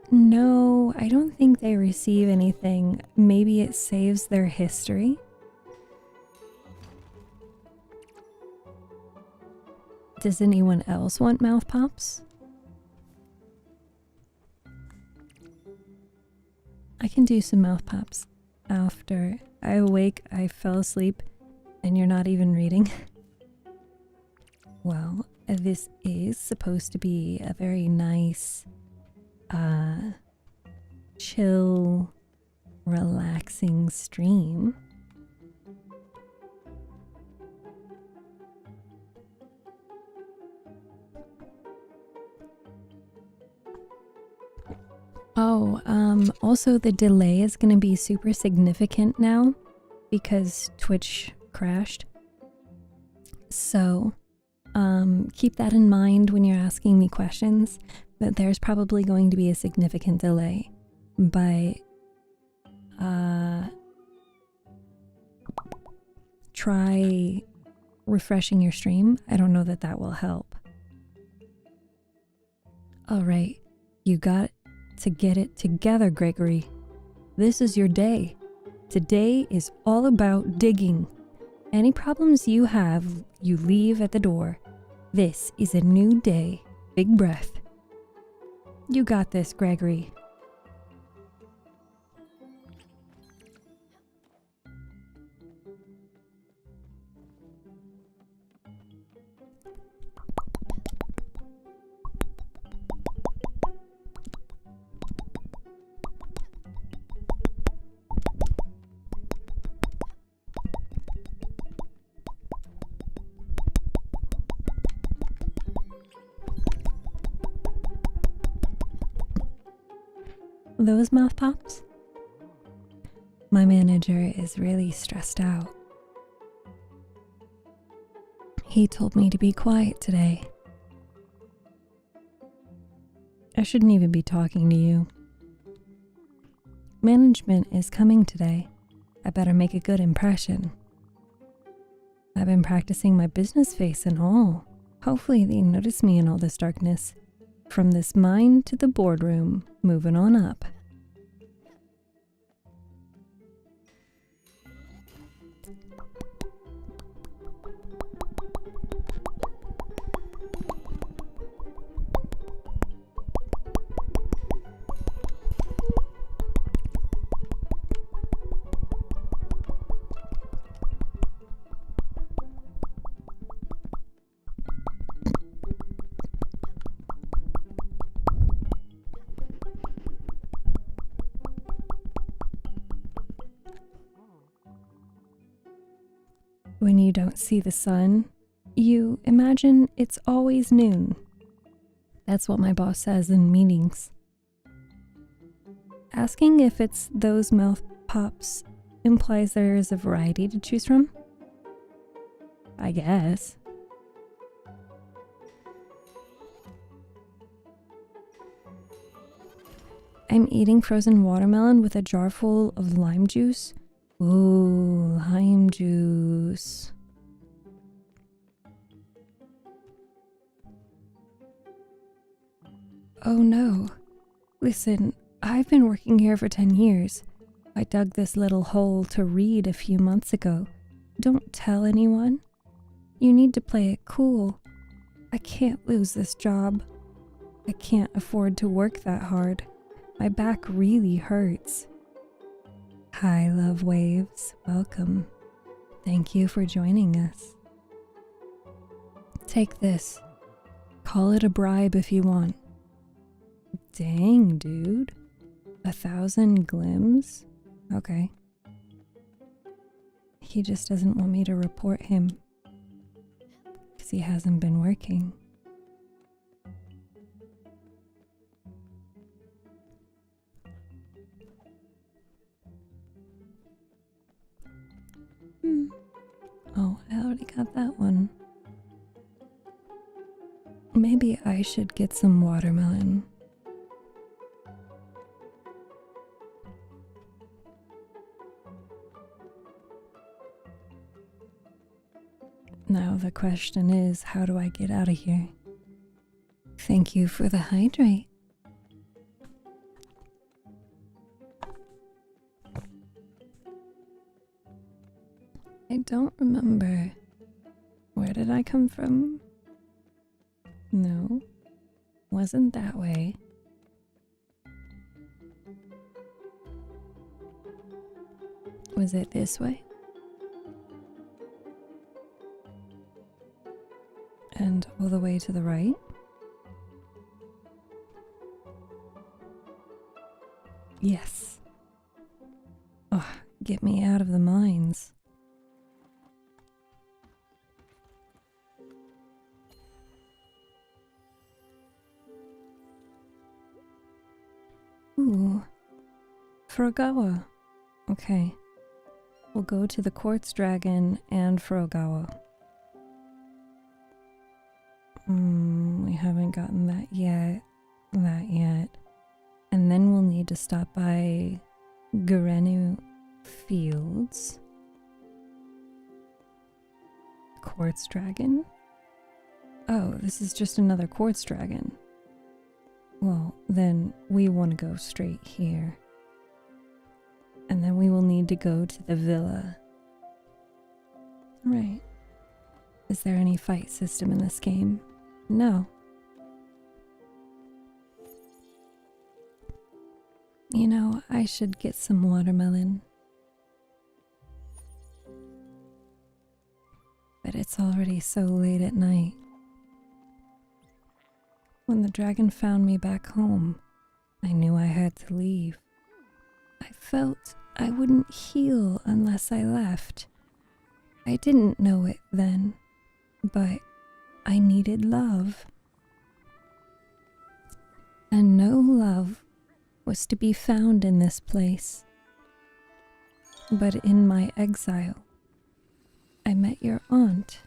No, I don't think they receive anything. Maybe it saves their history. Does anyone else want mouth pops? I can do some mouth pops after I awake, I fell asleep, and you're not even reading. Well, this is supposed to be a very nice, chill, relaxing stream. Oh, also the delay is going to be super significant now because Twitch crashed. So, keep that in mind when you're asking me questions, that there's probably going to be a significant delay. But, try refreshing your stream. I don't know that that will help. All right, you got to get it together, Gregory. This is your day. Today is all about digging. Any problems you have, you leave at the door. This is a new day. Big breath. You got this, Gregory. Those mouth pops? My manager is really stressed out. He told me to be quiet today. I shouldn't even be talking to you. Management is coming today. I better make a good impression. I've been practicing my business face and all. Hopefully they notice me in all this darkness. From this mine to the boardroom, moving on up. When you don't see the sun, you imagine it's always noon. That's what my boss says in meetings. Asking if it's those mouth pops implies there is a variety to choose from? I guess. I'm eating frozen watermelon with a jar full of lime juice. Ooh, lime juice. Oh no. Listen, I've been working here for 10 years. I dug this little hole to read a few months ago. Don't tell anyone. You need to play it cool. I can't lose this job. I can't afford to work that hard. My back really hurts. Hi, love waves. Welcome. Thank you for joining us. Take this. Call it a bribe if you want. Dang, dude. 1,000 glims? Okay. He just doesn't want me to report him. Because he hasn't been working. Oh, I already got that one. Maybe I should get some watermelon. Now the question is, how do I get out of here? Thank you for the hydrate. I don't remember. Where did I come from? No, wasn't that way. Was it this way? And all the way to the right? Yes. Oh, get me out of the mines. Ooh, Furugawa. Okay, we'll go to the Quartz Dragon and Furugawa. We haven't gotten that yet. And then we'll need to stop by Gurenu Fields. Quartz Dragon? Oh, this is just another Quartz Dragon. Well, then we want to go straight here. And then we will need to go to the villa. Right. Is there any fight system in this game? No. You know, I should get some watermelon. But it's already so late at night. When the dragon found me back home, I knew I had to leave. I felt I wouldn't heal unless I left. I didn't know it then, but I needed love. And no love was to be found in this place. But in my exile, I met your aunt.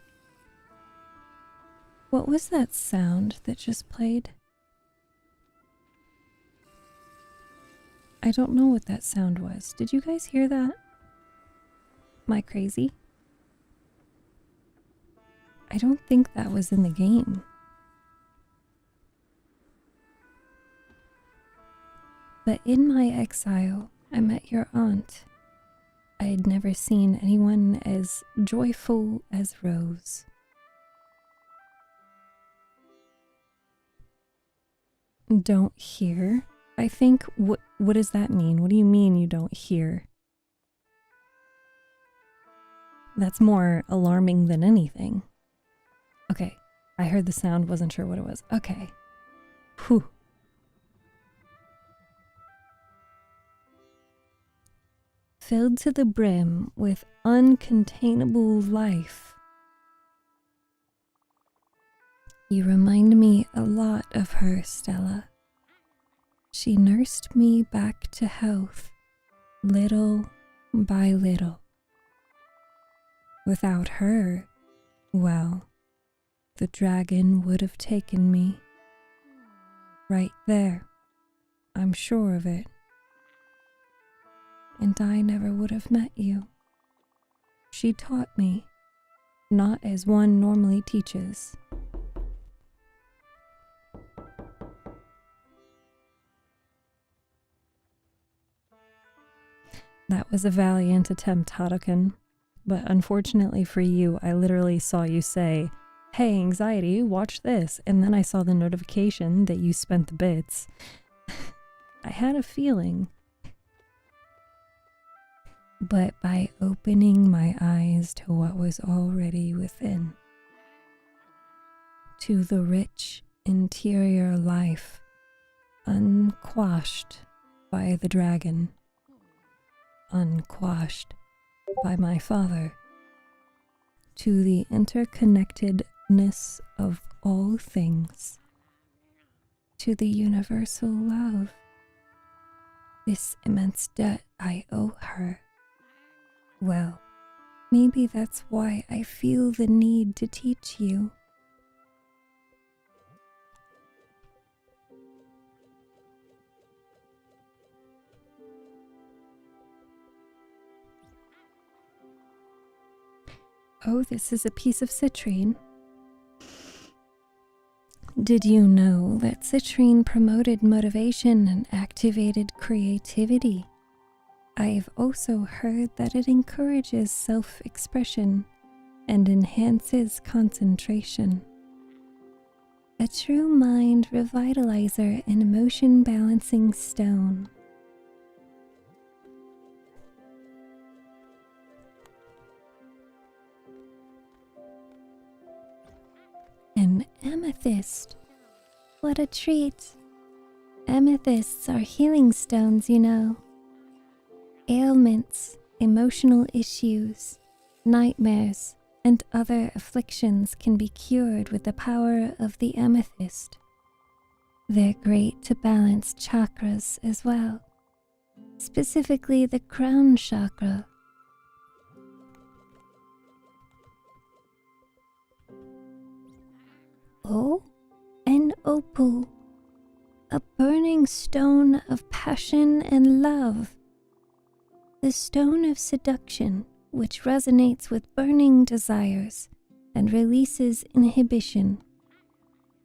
What was that sound that just played? I don't know what that sound was. Did you guys hear that? Am I crazy? I don't think that was in the game. But in my exile, I met your aunt. I had never seen anyone as joyful as Rose. Don't hear? I think, what does that mean? What do you mean you don't hear? That's more alarming than anything. Okay, I heard the sound, wasn't sure what it was. Okay. Whew. Filled to the brim with uncontainable life. You remind me a lot of her, Stella. She nursed me back to health, little by little. Without her, well, the dragon would have taken me. Right there, I'm sure of it. And I never would have met you. She taught me, not as one normally teaches. That was a valiant attempt, Haruken. But unfortunately for you, I literally saw you say, "Hey, anxiety, watch this," and then I saw the notification that you spent the bits. I had a feeling. But by opening my eyes to what was already within, to the rich interior life, unquashed by the dragon, unquashed by my father, to the interconnectedness of all things, to the universal love, this immense debt I owe her. Well, maybe that's why I feel the need to teach you. Oh, this is a piece of citrine. Did you know that citrine promoted motivation and activated creativity? I've also heard that it encourages self-expression and enhances concentration. A true mind revitalizer and emotion balancing stone. An amethyst. What a treat. Amethysts are healing stones, you know. Ailments, emotional issues, nightmares, and other afflictions can be cured with the power of the amethyst. They're great to balance chakras as well, specifically the crown chakra. Oh, an opal, a burning stone of passion and love. The stone of seduction, which resonates with burning desires and releases inhibition,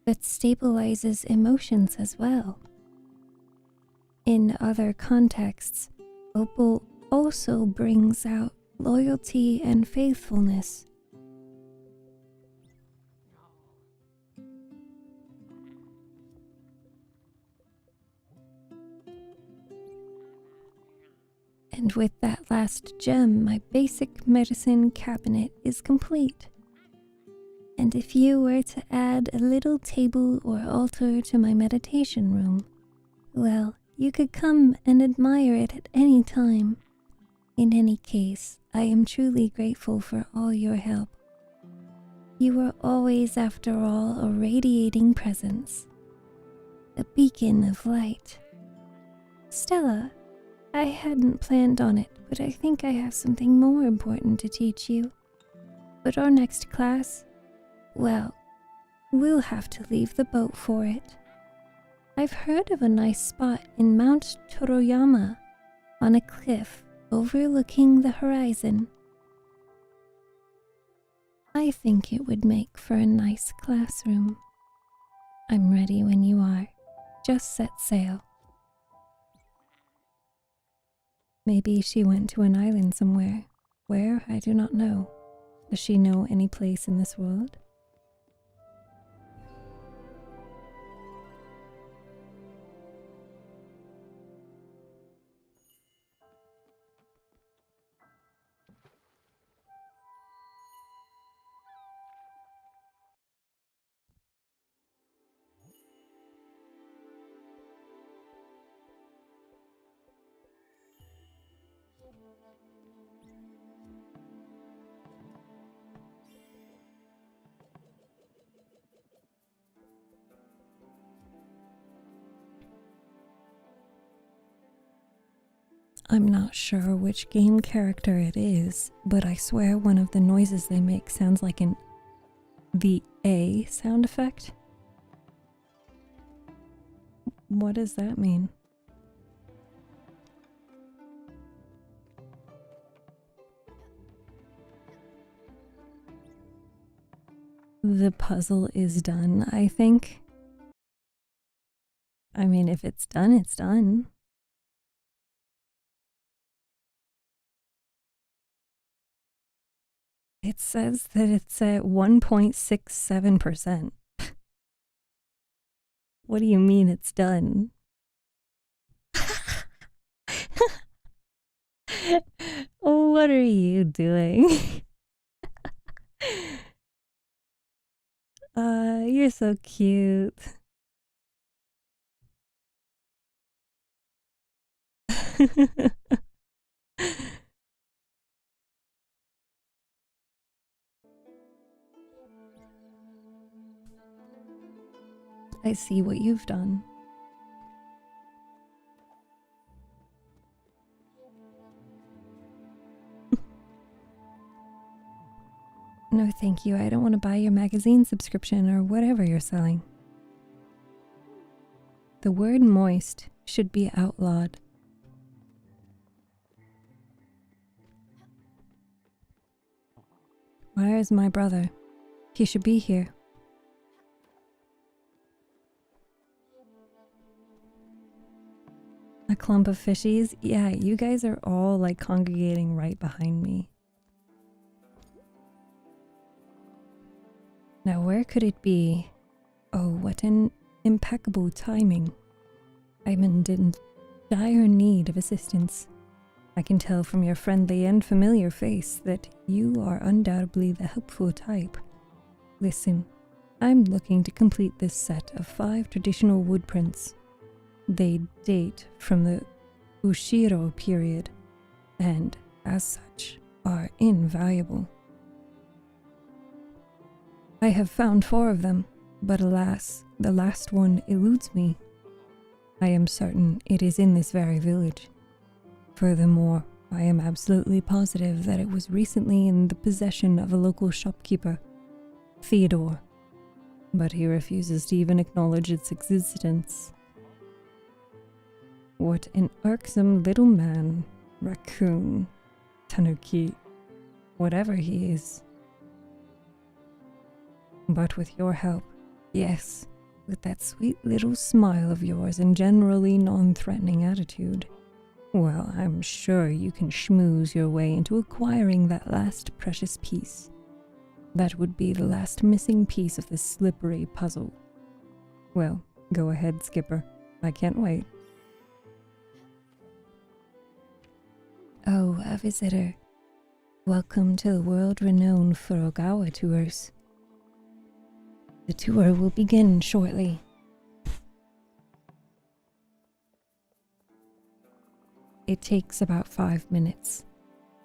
but stabilizes emotions as well. In other contexts, opal also brings out loyalty and faithfulness. And with that last gem, my basic medicine cabinet is complete. And if you were to add a little table or altar to my meditation room, well, you could come and admire it at any time. In any case, I am truly grateful for all your help. You were always, after all, a radiating presence, a beacon of light. Stella, I hadn't planned on it, but I think I have something more important to teach you. But our next class, well, we'll have to leave the boat for it. I've heard of a nice spot in Mount Toroyama, on a cliff overlooking the horizon. I think it would make for a nice classroom. I'm ready when you are. Just set sail. Maybe she went to an island somewhere. Where, I do not know. Does she know any place in this world? I'm not sure which game character it is, but I swear one of the noises they make sounds like the A sound effect. What does that mean? The puzzle is done, I think. I mean, if it's done, it's done. It says that it's at 1.67%. What do you mean it's done? What are you doing? You're so cute. I see what you've done. No, thank you. I don't want to buy your magazine subscription or whatever you're selling. The word moist should be outlawed. Where is my brother? He should be here. A clump of fishies? Yeah, you guys are all like congregating right behind me. Now where could it be? Oh, what an impeccable timing. I'm in dire need of assistance. I can tell from your friendly and familiar face that you are undoubtedly the helpful type. Listen, I'm looking to complete this set of 5 traditional wood prints. They date from the Ushiro period, and, as such, are invaluable. I have found 4 of them, but alas, the last one eludes me. I am certain it is in this very village. Furthermore, I am absolutely positive that it was recently in the possession of a local shopkeeper, Theodore, but he refuses to even acknowledge its existence. What an irksome little man, raccoon, tanuki, whatever he is. But with your help, yes, with that sweet little smile of yours and generally non-threatening attitude, well, I'm sure you can schmooze your way into acquiring that last precious piece. That would be the last missing piece of this slippery puzzle. Well, go ahead, Skipper. I can't wait. Oh, a visitor. Welcome to the world-renowned Furugawa tours. The tour will begin shortly. It takes about 5 minutes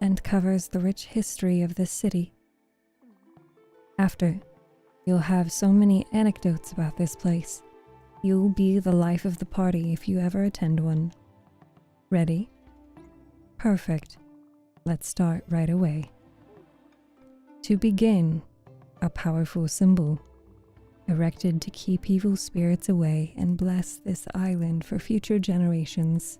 and covers the rich history of this city. After, you'll have so many anecdotes about this place. You'll be the life of the party if you ever attend one. Ready? Perfect. Let's start right away. To begin, a powerful symbol, erected to keep evil spirits away and bless this island for future generations.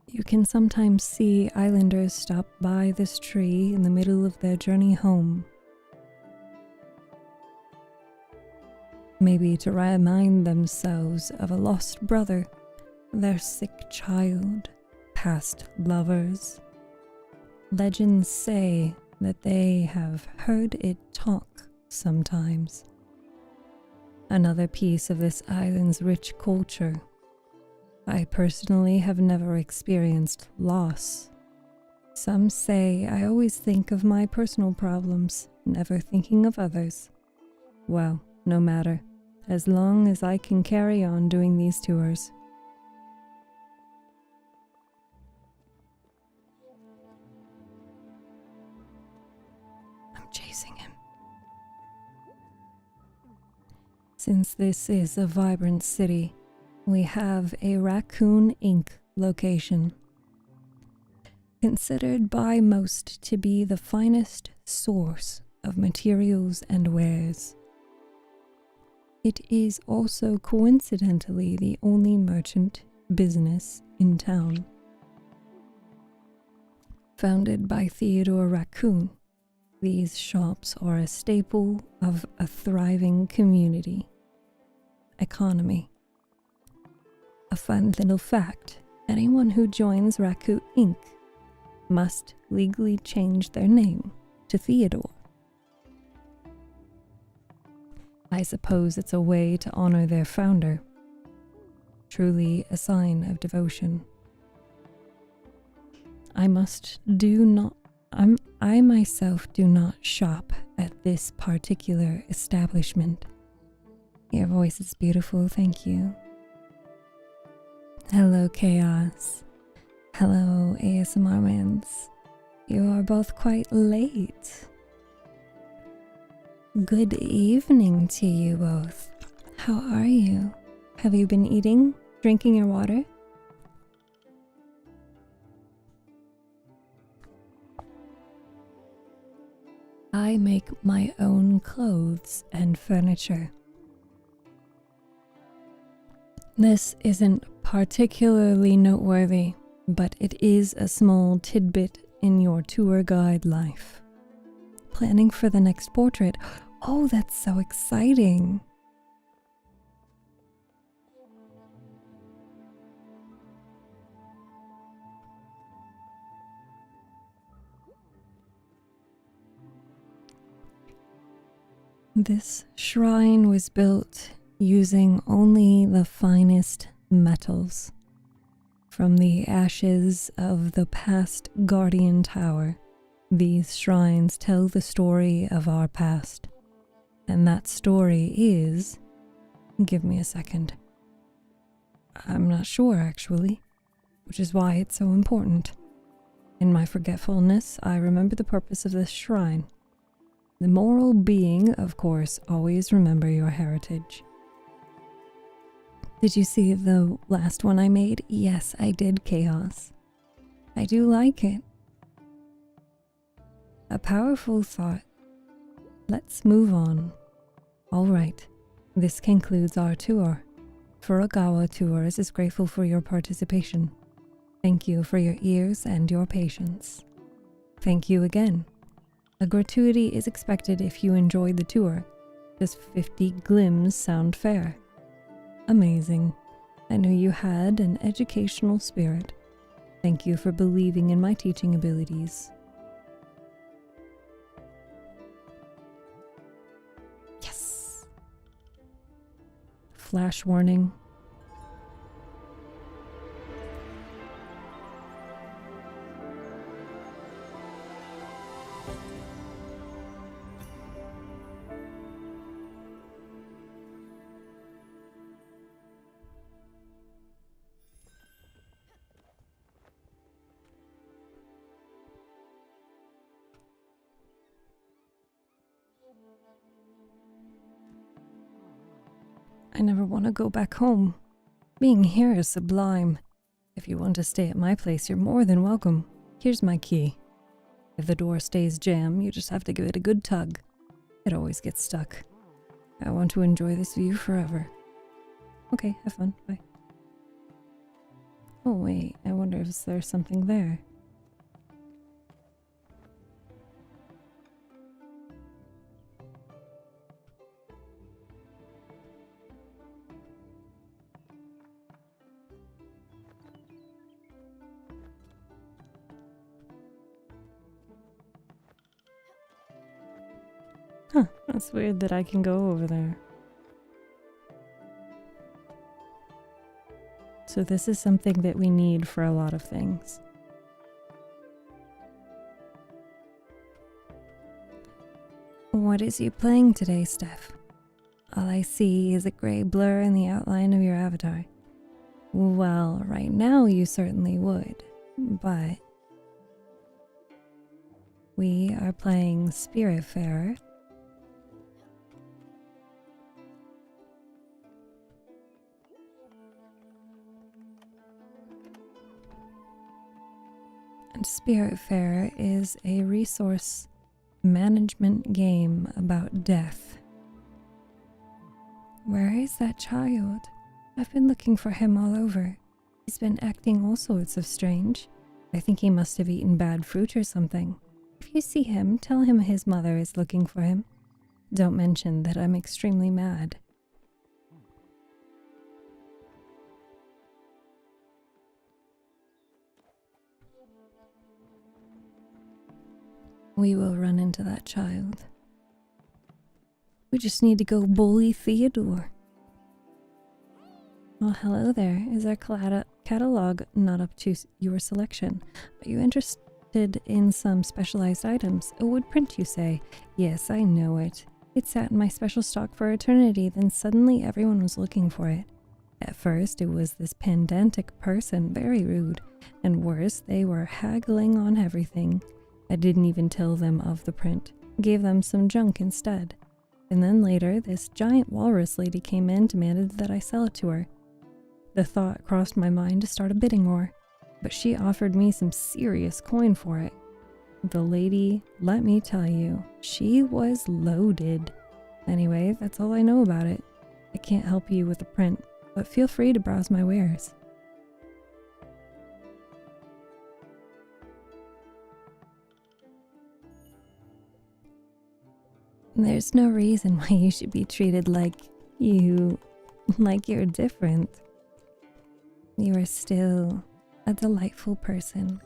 You can sometimes see islanders stop by this tree in the middle of their journey home. maybe to remind themselves of a lost brother, their sick child, past lovers. Legends say that they have heard it talk sometimes. Another piece of this island's rich culture. I personally have never experienced loss. Some say I always think of my personal problems, never thinking of others. Well, no matter, as long as I can carry on doing these tours. I'm chasing him. Since this is a vibrant city, we have a Raccoon Inc. location. Considered by most to be the finest source of materials and wares. It is also coincidentally the only merchant business in town. Founded by Theodore Raccoon, these shops are a staple of a thriving community. Economy. A fun little fact, anyone who joins Raccoon Inc. must legally change their name to Theodore. I suppose it's a way to honor their founder. Truly a sign of devotion. I myself do not shop at this particular establishment. Your voice is beautiful, thank you. Hello, Chaos. Hello, ASMR Mans. You are both quite late. Good evening to you both. How are you? Have you been eating, drinking your water? I make my own clothes and furniture. This isn't particularly noteworthy, but it is a small tidbit in your tour guide life. Planning for the next portrait. Oh, that's so exciting. This shrine was built using only the finest metals. From the ashes of the past Guardian Tower, these shrines tell the story of our past. And that story is... Give me a second. I'm not sure, actually, which is why it's so important. In my forgetfulness, I remember the purpose of this shrine. The moral being, of course, always remember your heritage. Did you see the last one I made? Yes, I did, Chaos. I do like it. A powerful thought. Let's move on. All right, this concludes our tour. Furukawa Tours is grateful for your participation. Thank you for your ears and your patience. Thank you again. A gratuity is expected if you enjoyed the tour. Does 50 glims sound fair? Amazing. I knew you had an educational spirit. Thank you for believing in my teaching abilities. Yes! Flash warning. I never want to go back home. Being here is sublime. If you want to stay at my place, you're more than welcome. Here's my key. If the door stays jammed, you just have to give it a good tug. It always gets stuck. I want to enjoy this view forever. Okay, have fun. Bye. Oh wait, I wonder if there's something there. Huh, that's weird that I can go over there. So this is something that we need for a lot of things. What is you playing today, Steph? All I see is a gray blur in the outline of your avatar. Well, right now you certainly would, but we are playing Spiritfarer. And Spiritfarer is a resource management game about death. Where is that child? I've been looking for him all over. He's been acting all sorts of strange. I think he must have eaten bad fruit or something. If you see him, tell him his mother is looking for him. Don't mention that I'm extremely mad. We will run into that child. We just need to go bully Theodore. Well, hello there. Is our catalog not up to your selection? Are you interested in some specialized items? A wood print, you say? Yes, I know it. It sat in my special stock for eternity, then suddenly everyone was looking for it. At first, it was this pedantic person, very rude. And worse, they were haggling on everything. I didn't even tell them of the print. Gave them some junk instead. And then later, this giant walrus lady came in and demanded that I sell it to her. The thought crossed my mind to start a bidding war, but she offered me some serious coin for it. The lady, let me tell you, she was loaded. Anyway, that's all I know about it. I can't help you with the print, but feel free to browse my wares. There's no reason why you should be treated like you're different. You are still a delightful person.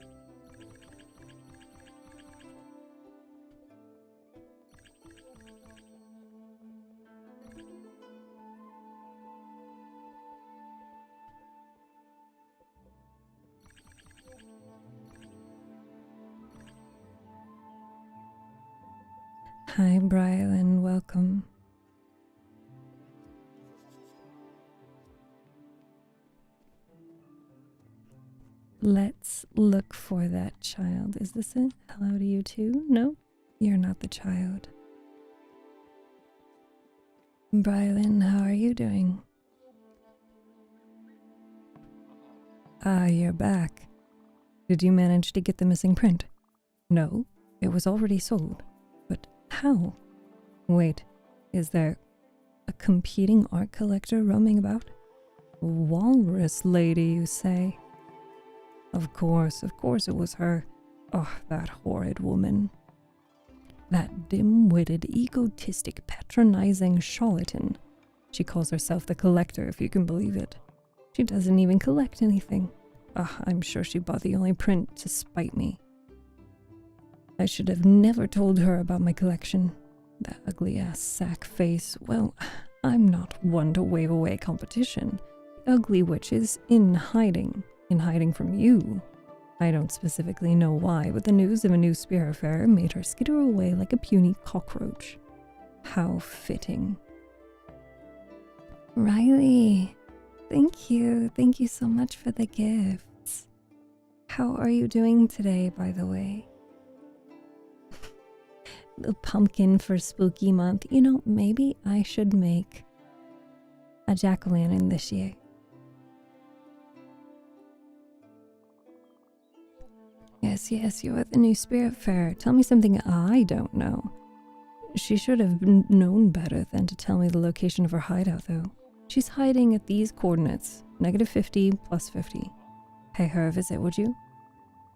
Hi, Brylan, welcome. Let's look for that child. Is this it? Hello to you too? No, you're not the child. Brylan, how are you doing? Ah, you're back. Did you manage to get the missing print? No, it was already sold. But how? Wait, is there a competing art collector roaming about? Walrus lady, you say? Of course it was her. Oh, that horrid woman. That dim-witted, egotistic, patronizing charlatan. She calls herself the collector, if you can believe it. She doesn't even collect anything. I'm sure she bought the only print to spite me. I should have never told her about my collection. That ugly-ass sack face. Well, I'm not one to wave away competition. The ugly witch is in hiding from you. I don't specifically know why, but the news of a new Spiritfarer made her skitter away like a puny cockroach. How fitting. Riley, thank you so much for the gifts. How are you doing today, by the way? The pumpkin for spooky month. You know, maybe I should make a jack-o'-lantern this year. Yes, you're the new Spiritfarer. Tell me something I don't know. She should have known better than to tell me the location of her hideout, though. She's hiding at these coordinates, -50 + 50. Pay her a visit, would you?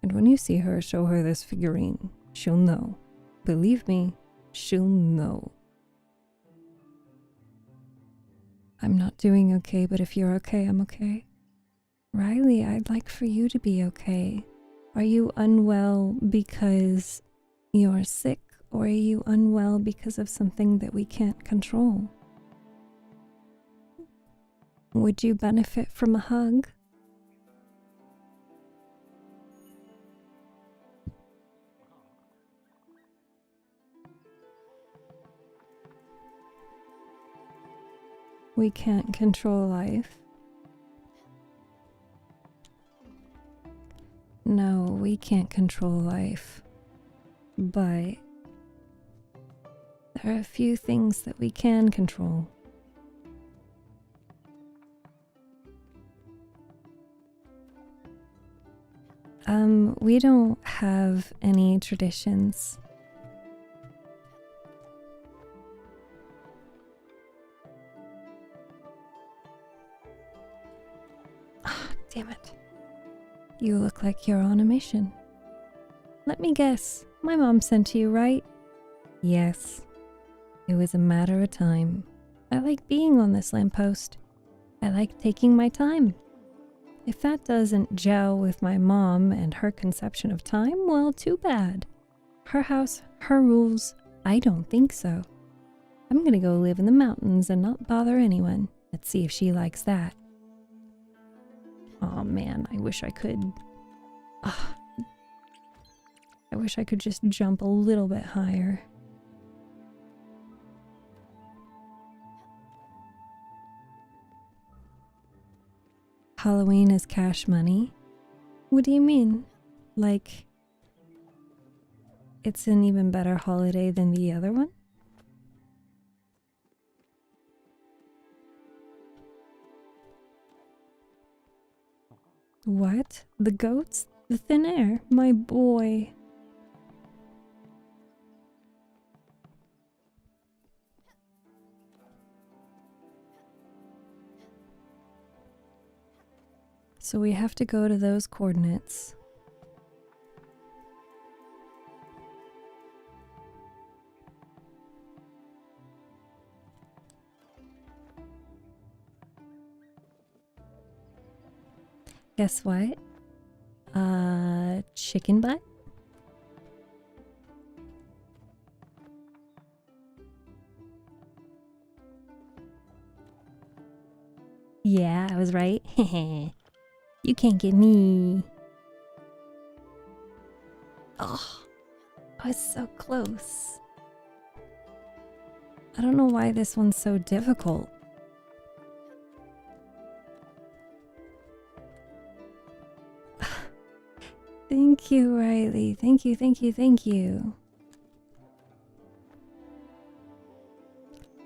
And when you see her, show her this figurine. She'll know. Believe me, she'll know. I'm not doing okay, but if you're okay, I'm okay. Riley, I'd like for you to be okay. Are you unwell because you're sick, Or are you unwell because of something that we can't control? Would you benefit from a hug? We can't control life. No, we can't control life. But there are a few things that we can control. We don't have any traditions. Ah, damn it. You look like you're on a mission. Let me guess, my mom sent you, right? Yes. It was a matter of time. I like being on this lamppost. I like taking my time. If that doesn't gel with my mom and her conception of time, well, too bad. Her house, her rules. I don't think so. I'm gonna go live in the mountains and not bother anyone. Let's see if she likes that. Oh man, I wish I could. I wish I could just jump a little bit higher. Halloween is cash money? What do you mean? Like, it's an even better holiday than the other one? What? The goats? The thin air? My boy. So we have to go to those coordinates. Guess what? Chicken butt? Yeah, I was right. You can't get me. Oh, I was so close. I don't know why this one's so difficult. Thank you, Riley. Thank you, thank you, thank you.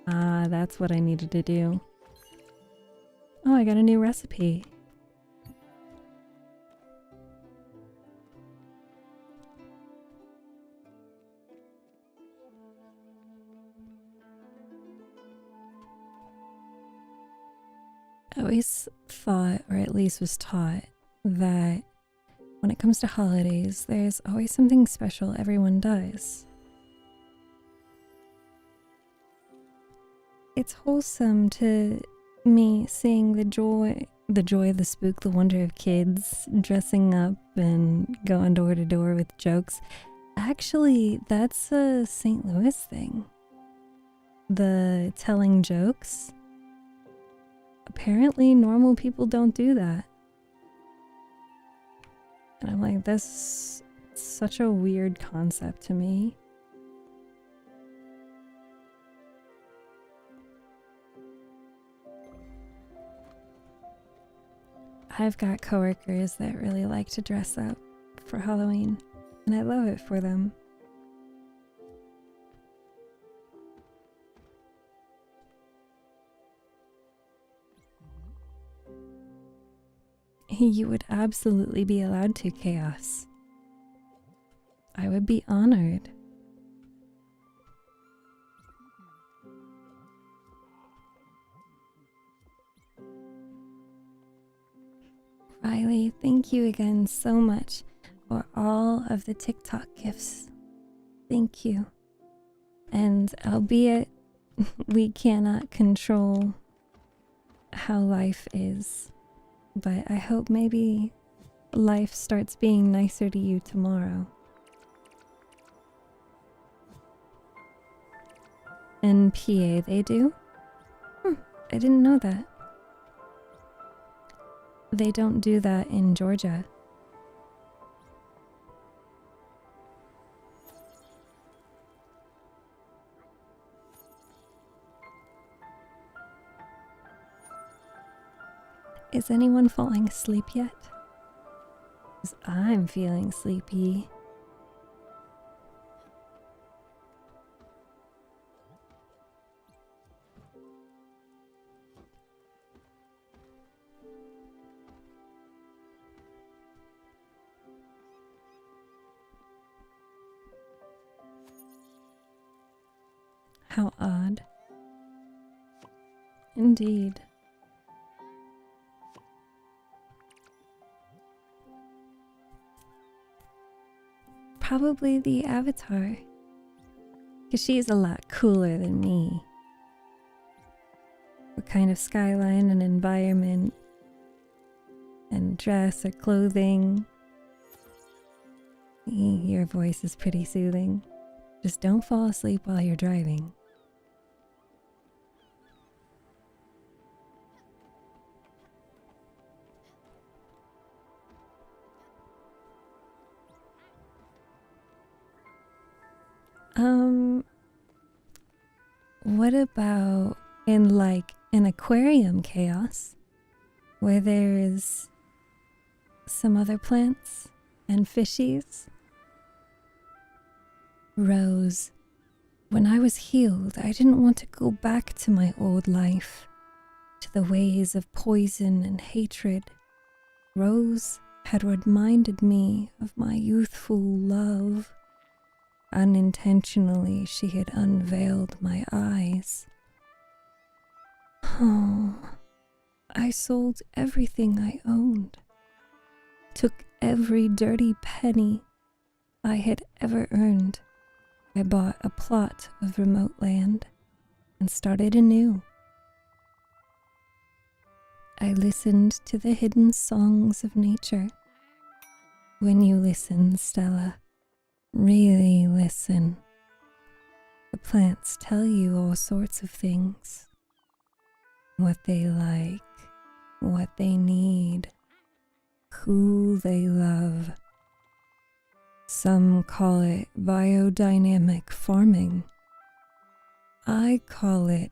Ah, that's what I needed to do. Oh, I got a new recipe. I always thought, or at least was taught, that when it comes to holidays, there's always something special everyone does. It's wholesome to me seeing the joy of the spook, the wonder of kids dressing up and going door to door with jokes. Actually, that's a St. Louis thing. The telling jokes. Apparently, normal people don't do that. And I'm like, that's such a weird concept to me. I've got coworkers that really like to dress up for Halloween, and I love it for them. You would absolutely be allowed to, Chaos. I would be honored. Riley, thank you again so much for all of the TikTok gifts. Thank you. And albeit we cannot control how life is, but I hope maybe life starts being nicer to you tomorrow. In PA they do? I didn't know that. They don't do that in Georgia. Is anyone falling asleep yet? 'Cause I'm feeling sleepy. How odd. Indeed. Probably the Avatar. Because she's a lot cooler than me. What kind of skyline and environment and dress or clothing? Your voice is pretty soothing. Just don't fall asleep while you're driving. What about in like an aquarium chaos where there is some other plants and fishies? Rose, when I was healed, I didn't want to go back to my old life, to the ways of poison and hatred. Rose had reminded me of my youthful love. Unintentionally, she had unveiled my eyes. Oh, I sold everything I owned, took every dirty penny I had ever earned. I bought a plot of remote land and started anew. I listened to the hidden songs of nature. When you listen, Stella, really listen. The plants tell you all sorts of things. What they like, what they need, who they love. Some call it biodynamic farming. I call it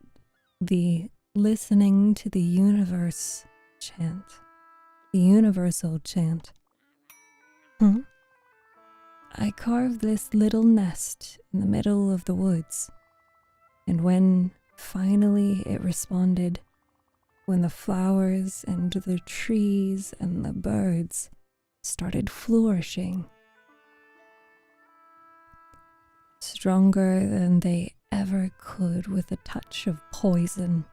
the listening to the universe chant, the universal chant. I carved this little nest in the middle of the woods, and when finally it responded, when the flowers and the trees and the birds started flourishing, stronger than they ever could with a touch of poison.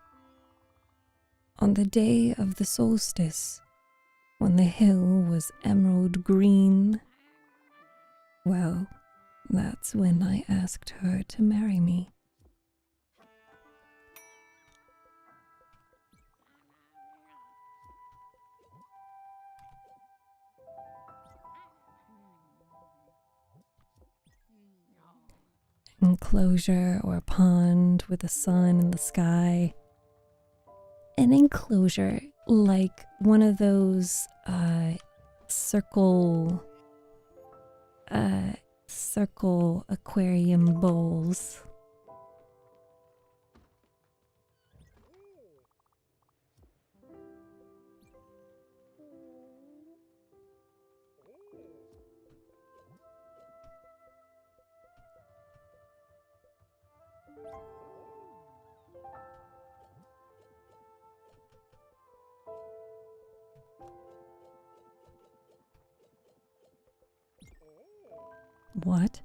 On the day of the solstice, when the hill was emerald green, well, that's when I asked her to marry me. Enclosure or a pond with the sun and the sky. An enclosure like one of those circle aquarium bowls. What?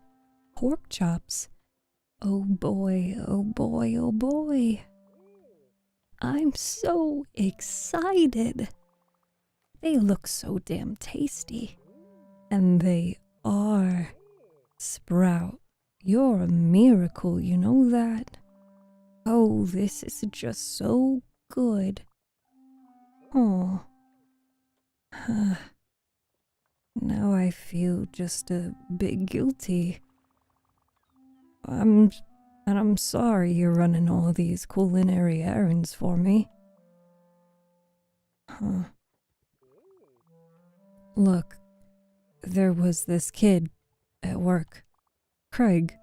Pork chops? Oh boy, oh boy, oh boy. I'm so excited. They look so damn tasty. And they are. Sprout, you're a miracle, you know that? Oh, this is just so good. Oh. Now I feel just a bit guilty. I'm And I'm sorry you're running all these culinary errands for me. Huh. Look, there was this kid at work, Craig.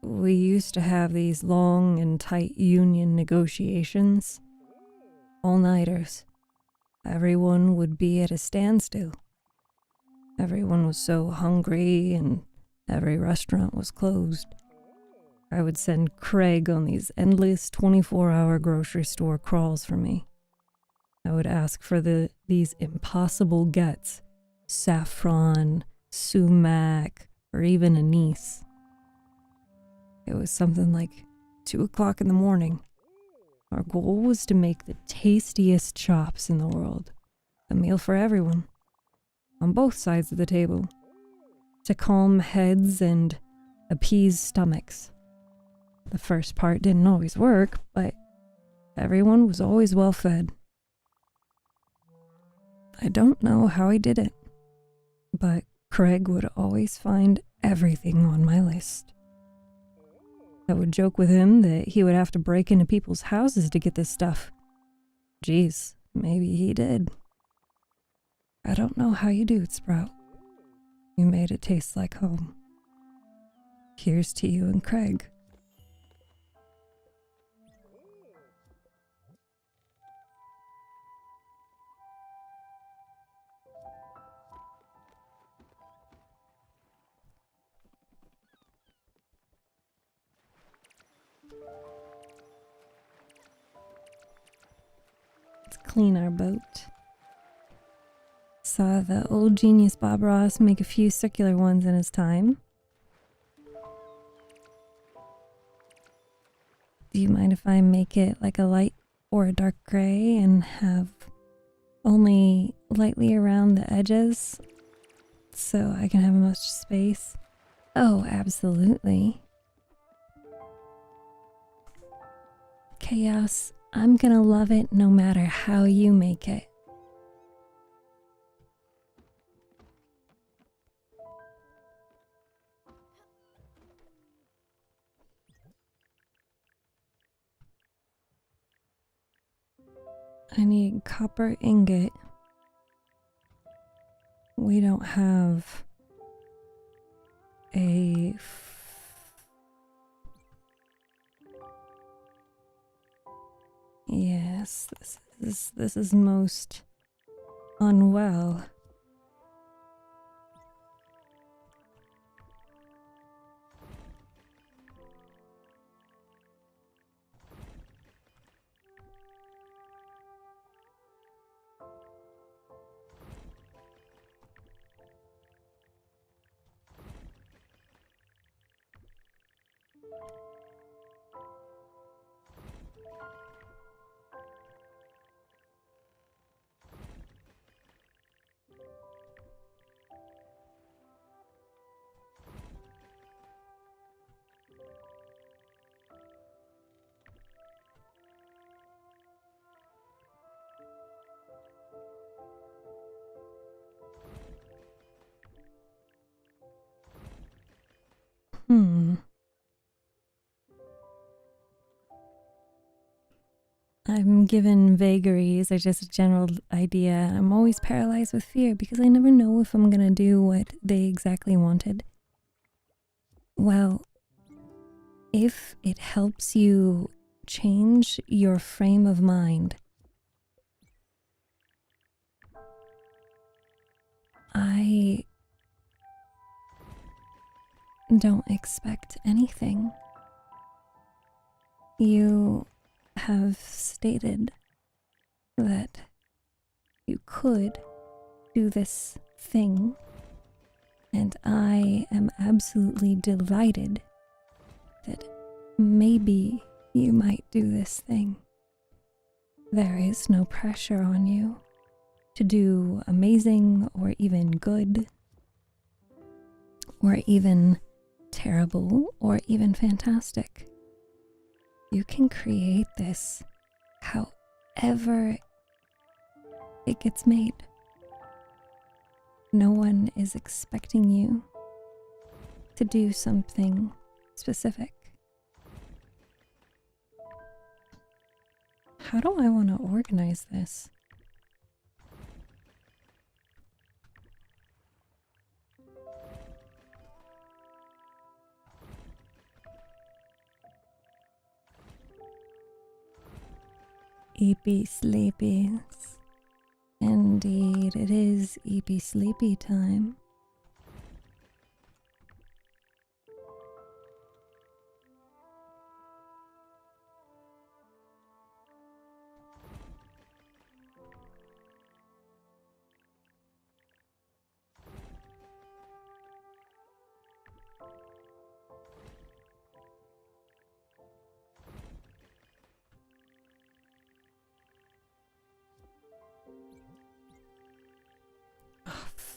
We used to have these long and tight union negotiations. All-nighters. Everyone would be at a standstill. Everyone was so hungry and every restaurant was closed. I would send Craig on these endless 24-hour grocery store crawls for me. I would ask for these impossible gets, saffron, sumac, or even anise. It was something like 2 o'clock in the morning. Our goal was to make the tastiest chops in the world, a meal for everyone, on both sides of the table, to calm heads and appease stomachs. The first part didn't always work, but everyone was always well fed. I don't know how I did it, but Craig would always find everything on my list. I would joke with him that he would have to break into people's houses to get this stuff. Geez, maybe he did. I don't know how you do it, Sprout. You made it taste like home. Here's to you and Craig. Let's clean our boat. Saw the old genius Bob Ross make a few circular ones in his time. Do you mind if I make it like a light or a dark gray and have only lightly around the edges so I can have much space? Oh, absolutely. Chaos, I'm gonna love it no matter how you make it. I need copper ingot. We don't have a yes, this is most unwell. I'm given vagaries or just a general idea. I'm always paralyzed with fear because I never know if I'm gonna do what they exactly wanted. Well, if it helps you change your frame of mind, I don't expect anything. You have stated that you could do this thing, and I am absolutely delighted that maybe you might do this thing. There is no pressure on you to do amazing or even good or even terrible or even fantastic. You can create this however it gets made. No one is expecting you to do something specific. How do I want to organize this? Eepy sleepies. Indeed, it is eepy sleepy time.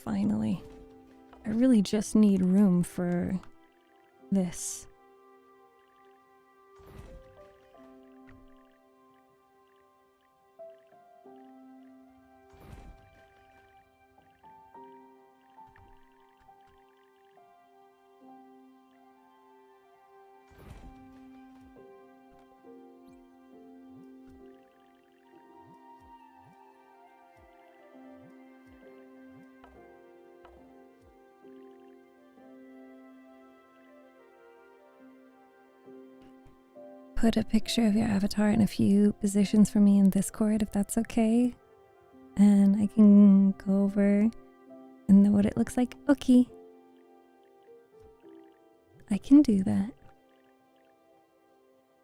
Finally. I really just need room for this. Put a picture of your avatar in a few positions for me in Discord if that's okay. And I can go over and know what it looks like. Okay. I can do that.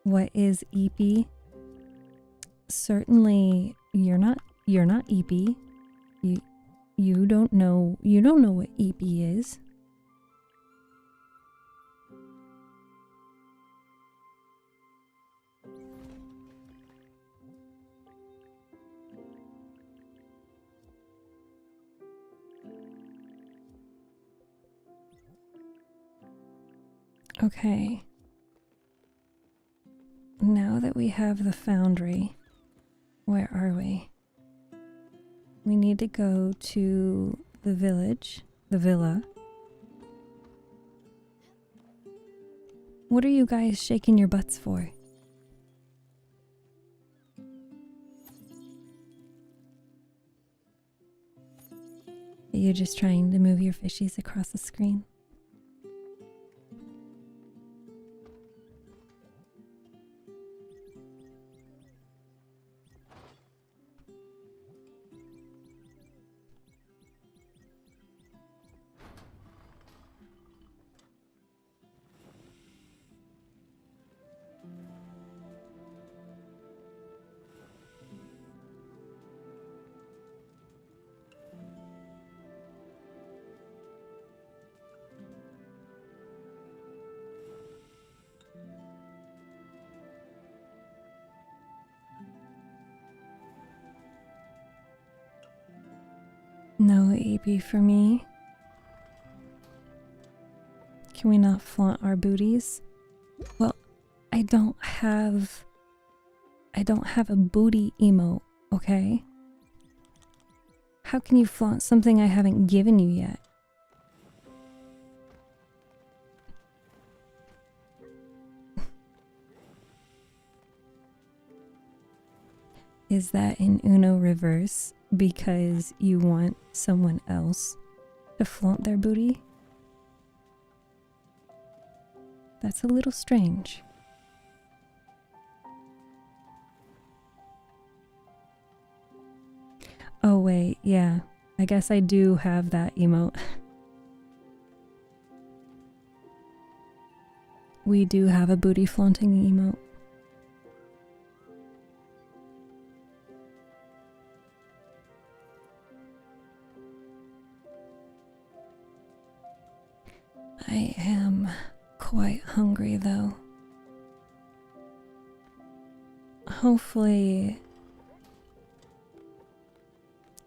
What is EP? Certainly you're not EP. You don't know what EP is. Okay. Now that we have the foundry, where are we? We need to go to the village, the villa. What are you guys shaking your butts for? Are you just trying to move your fishies across the screen? No EP for me. Can we not flaunt our booties? Well, I don't have a booty emote, okay? How can you flaunt something I haven't given you yet? Is that in Uno reverse because you want someone else to flaunt their booty? That's a little strange. Oh wait, yeah. I guess I do have that emote. We do have a booty flaunting emote. I am quite hungry though. Hopefully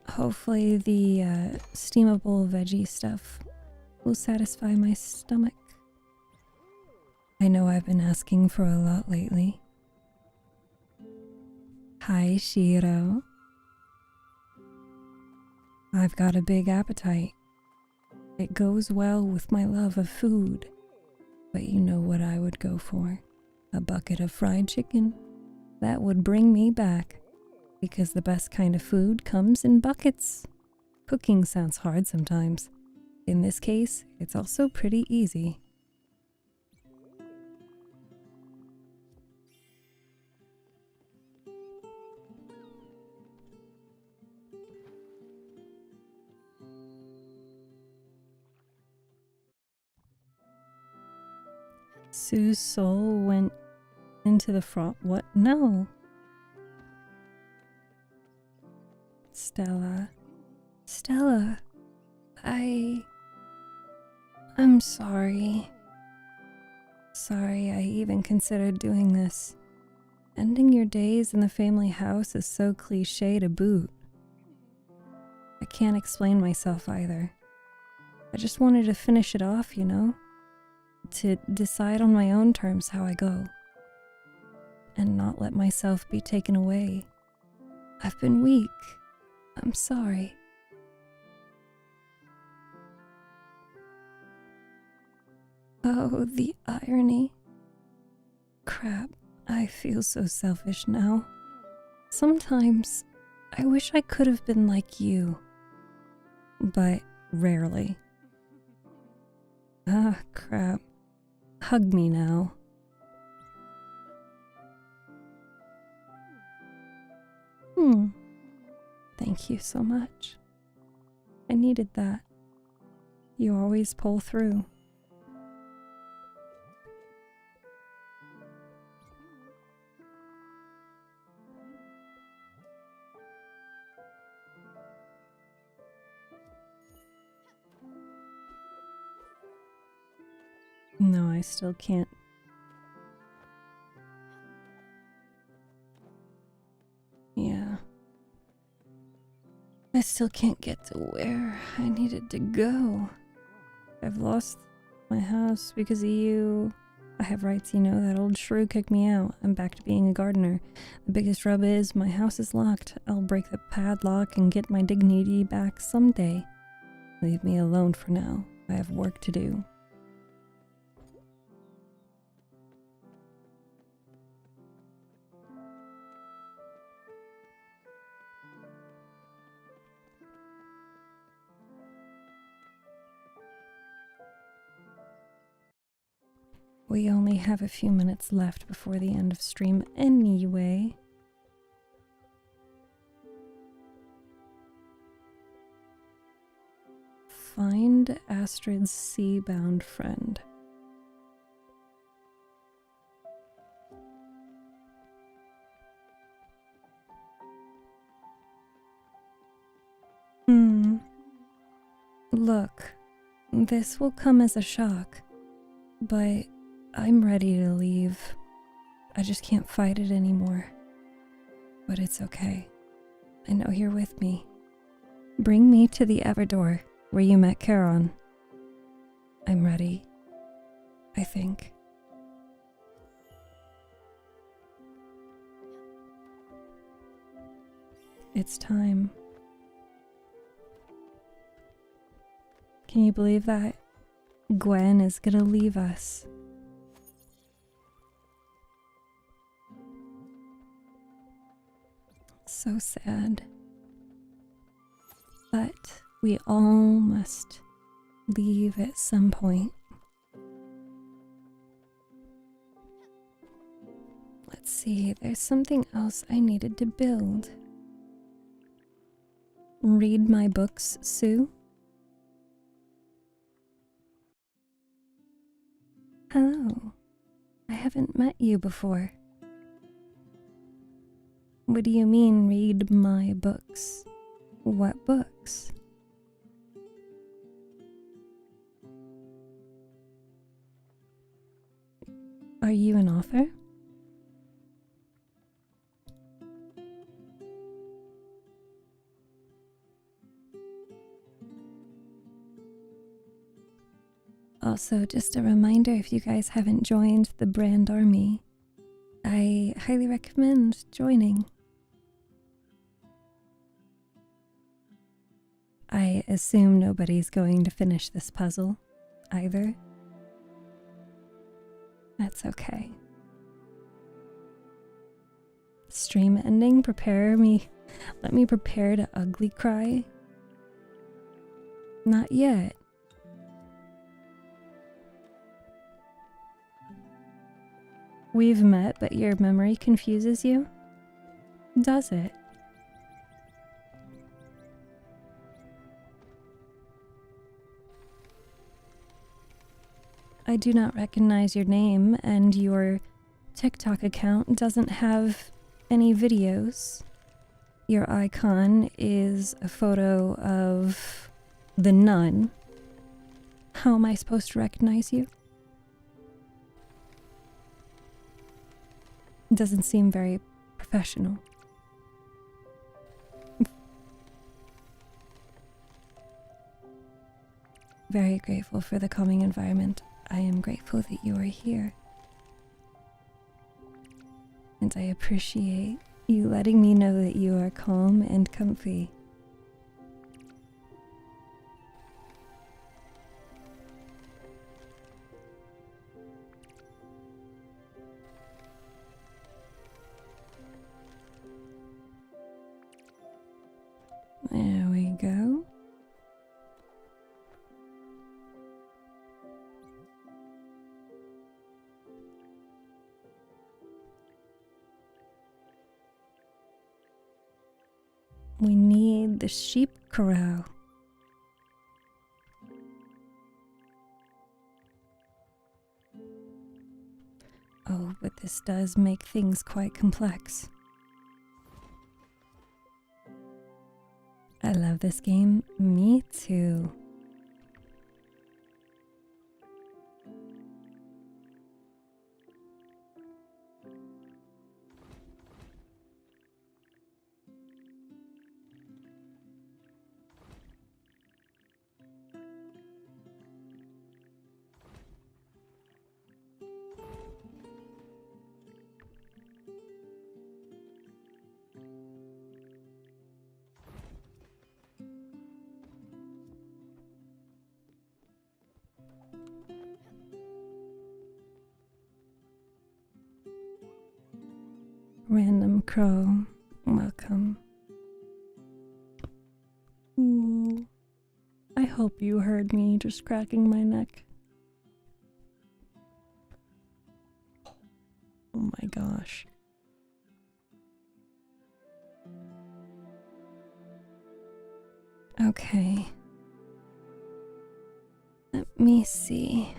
the steamable veggie stuff will satisfy my stomach. I know I've been asking for a lot lately. Hi, Shiro. I've got a big appetite. It goes well with my love of food. But you know what I would go for? A bucket of fried chicken that would bring me back, because the best kind of food comes in buckets. Cooking sounds hard sometimes. In this case, it's also pretty easy. Tsu's soul went into the front. What? No. Stella. Stella. I'm sorry. Sorry I even considered doing this. Ending your days in the family house is so cliché to boot. I can't explain myself either. I just wanted to finish it off, you know? To decide on my own terms how I go. And not let myself be taken away. I've been weak. I'm sorry. Oh, the irony. Crap, I feel so selfish now. Sometimes I wish I could have been like you. But rarely. Ah, crap. Hug me now. Thank you so much. I needed that. You always pull through. No, I still can't. Yeah. I still can't get to where I needed to go. I've lost my house because of you. I have rights, you know. That old shrew kicked me out. I'm back to being a gardener. The biggest rub is my house is locked. I'll break the padlock and get my dignity back someday. Leave me alone for now. I have work to do. We only have a few minutes left before the end of stream anyway. Find Astrid's sea-bound friend. Look, this will come as a shock, but I'm ready to leave. I just can't fight it anymore. But it's okay. I know you're with me. Bring me to the Everdor, where you met Charon. I'm ready. I think. It's time. Can you believe that? Gwen is gonna leave us. So sad. But we all must leave at some point. Let's see, there's something else I needed to build. Read my books, Sue? Hello. I haven't met you before. What do you mean, read my books? What books? Are you an author? Also, just a reminder, if you guys haven't joined the Brand Army, I highly recommend joining. I assume nobody's going to finish this puzzle either. That's okay. stream ending, let me prepare to ugly cry. Not yet. We've met, but your memory confuses you? Does it? I do not recognize your name, and your TikTok account doesn't have any videos. Your icon is a photo of the nun. How am I supposed to recognize you? It doesn't seem very professional. Very grateful for the calming environment. I am grateful that you are here. And I appreciate you letting me know that you are calm and comfy. There we go. We need the sheep corral. Oh, but this does make things quite complex. I love this game. Me too. Random crow, welcome. Ooh, I hope you heard me just cracking my neck. Oh my gosh. Okay. Let me see.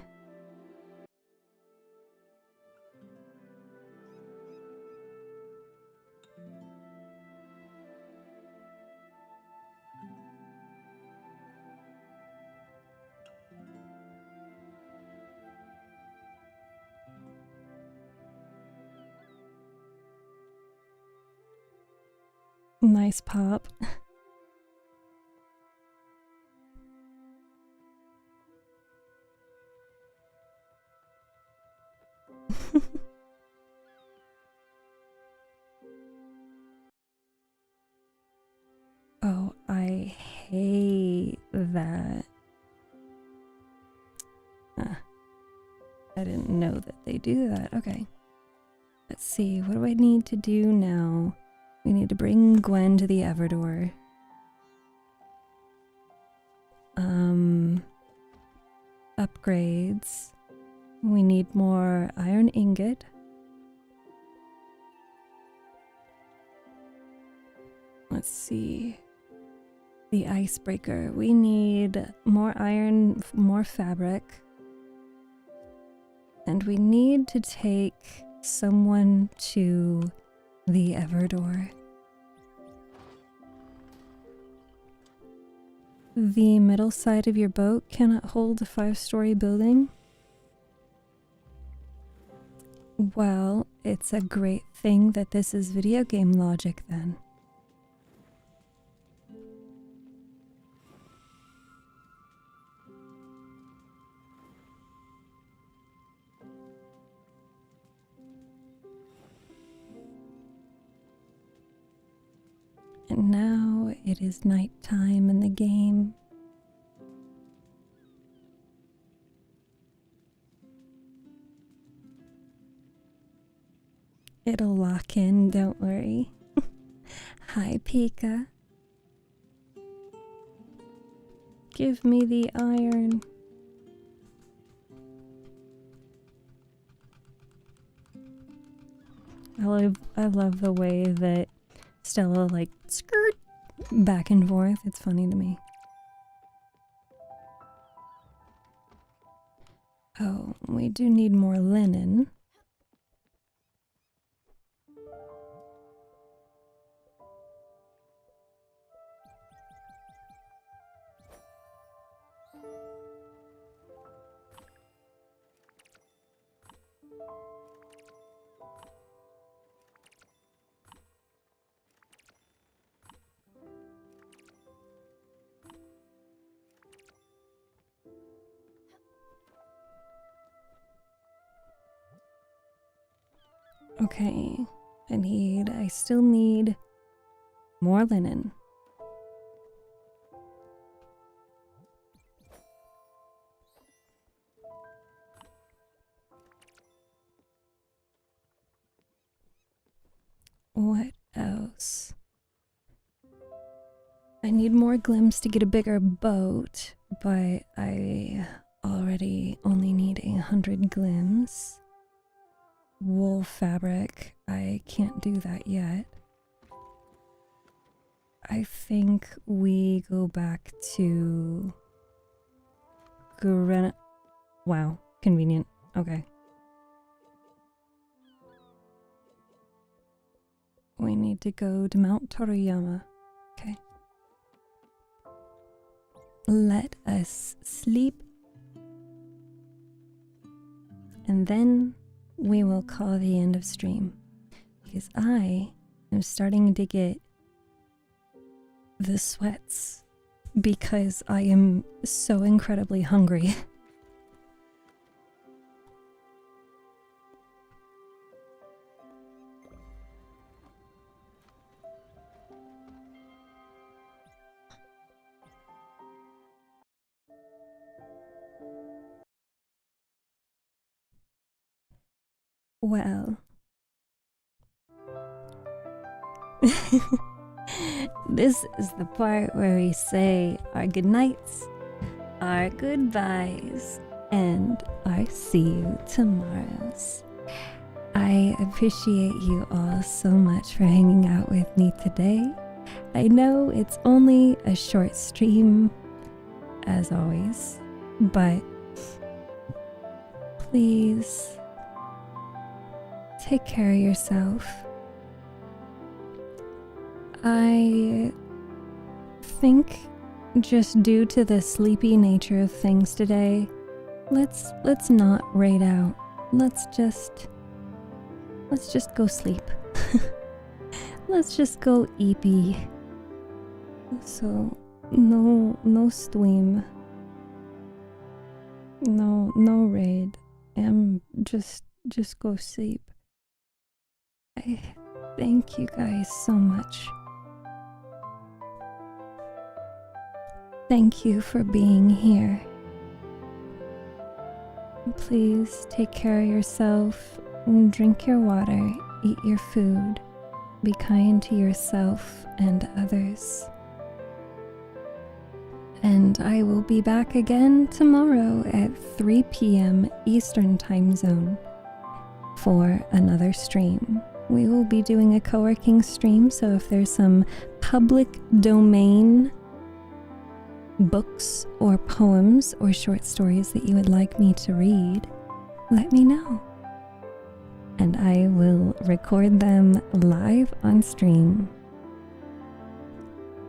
Nice pop. Oh, I hate that. I didn't know that they do that. Okay. Let's see. What do I need to do now? We need to bring Gwen to the Everdor. Upgrades. We need more iron ingot. Let's see. The icebreaker. We need more iron, more fabric. And we need to take someone to the Everdor. The middle side of your boat cannot hold a 5-story building? Well, it's a great thing that this is video game logic then. And now it is nighttime in the game. It'll lock in, don't worry. Hi, Pika. Give me the iron. I love the way that Stella like skirt back and forth. It's funny to me. Oh, we do need more linen. Okay, I still need more linen. What else? I need more glims to get a bigger boat, but I already only need 100 glims. Wool fabric, I can't do that yet. I think we go back to Wow, convenient. Okay. We need to go to Mount Toriyama. Okay. Let us sleep. And then we will call the end of stream. Because I am starting to get the sweats. Because I am so incredibly hungry. Well, this is the part where we say our goodnights, our goodbyes, and our see you tomorrows. I appreciate you all so much for hanging out with me today. I know it's only a short stream, as always, but please take care of yourself. I think just due to the sleepy nature of things today, let's not raid out. Let's just go sleep. Let's just go eepy. So no stream. No raid. Just go sleep. I thank you guys so much. Thank you for being here. Please take care of yourself, drink your water, eat your food, be kind to yourself and others. And I will be back again tomorrow at 3 p.m. Eastern Time Zone for another stream. We will be doing a co-working stream, so if there's some public domain books or poems or short stories that you would like me to read, let me know. And I will record them live on stream.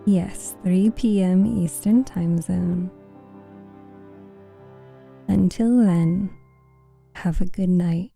Yes, 3 p.m. Eastern Time Zone. Until then, have a good night.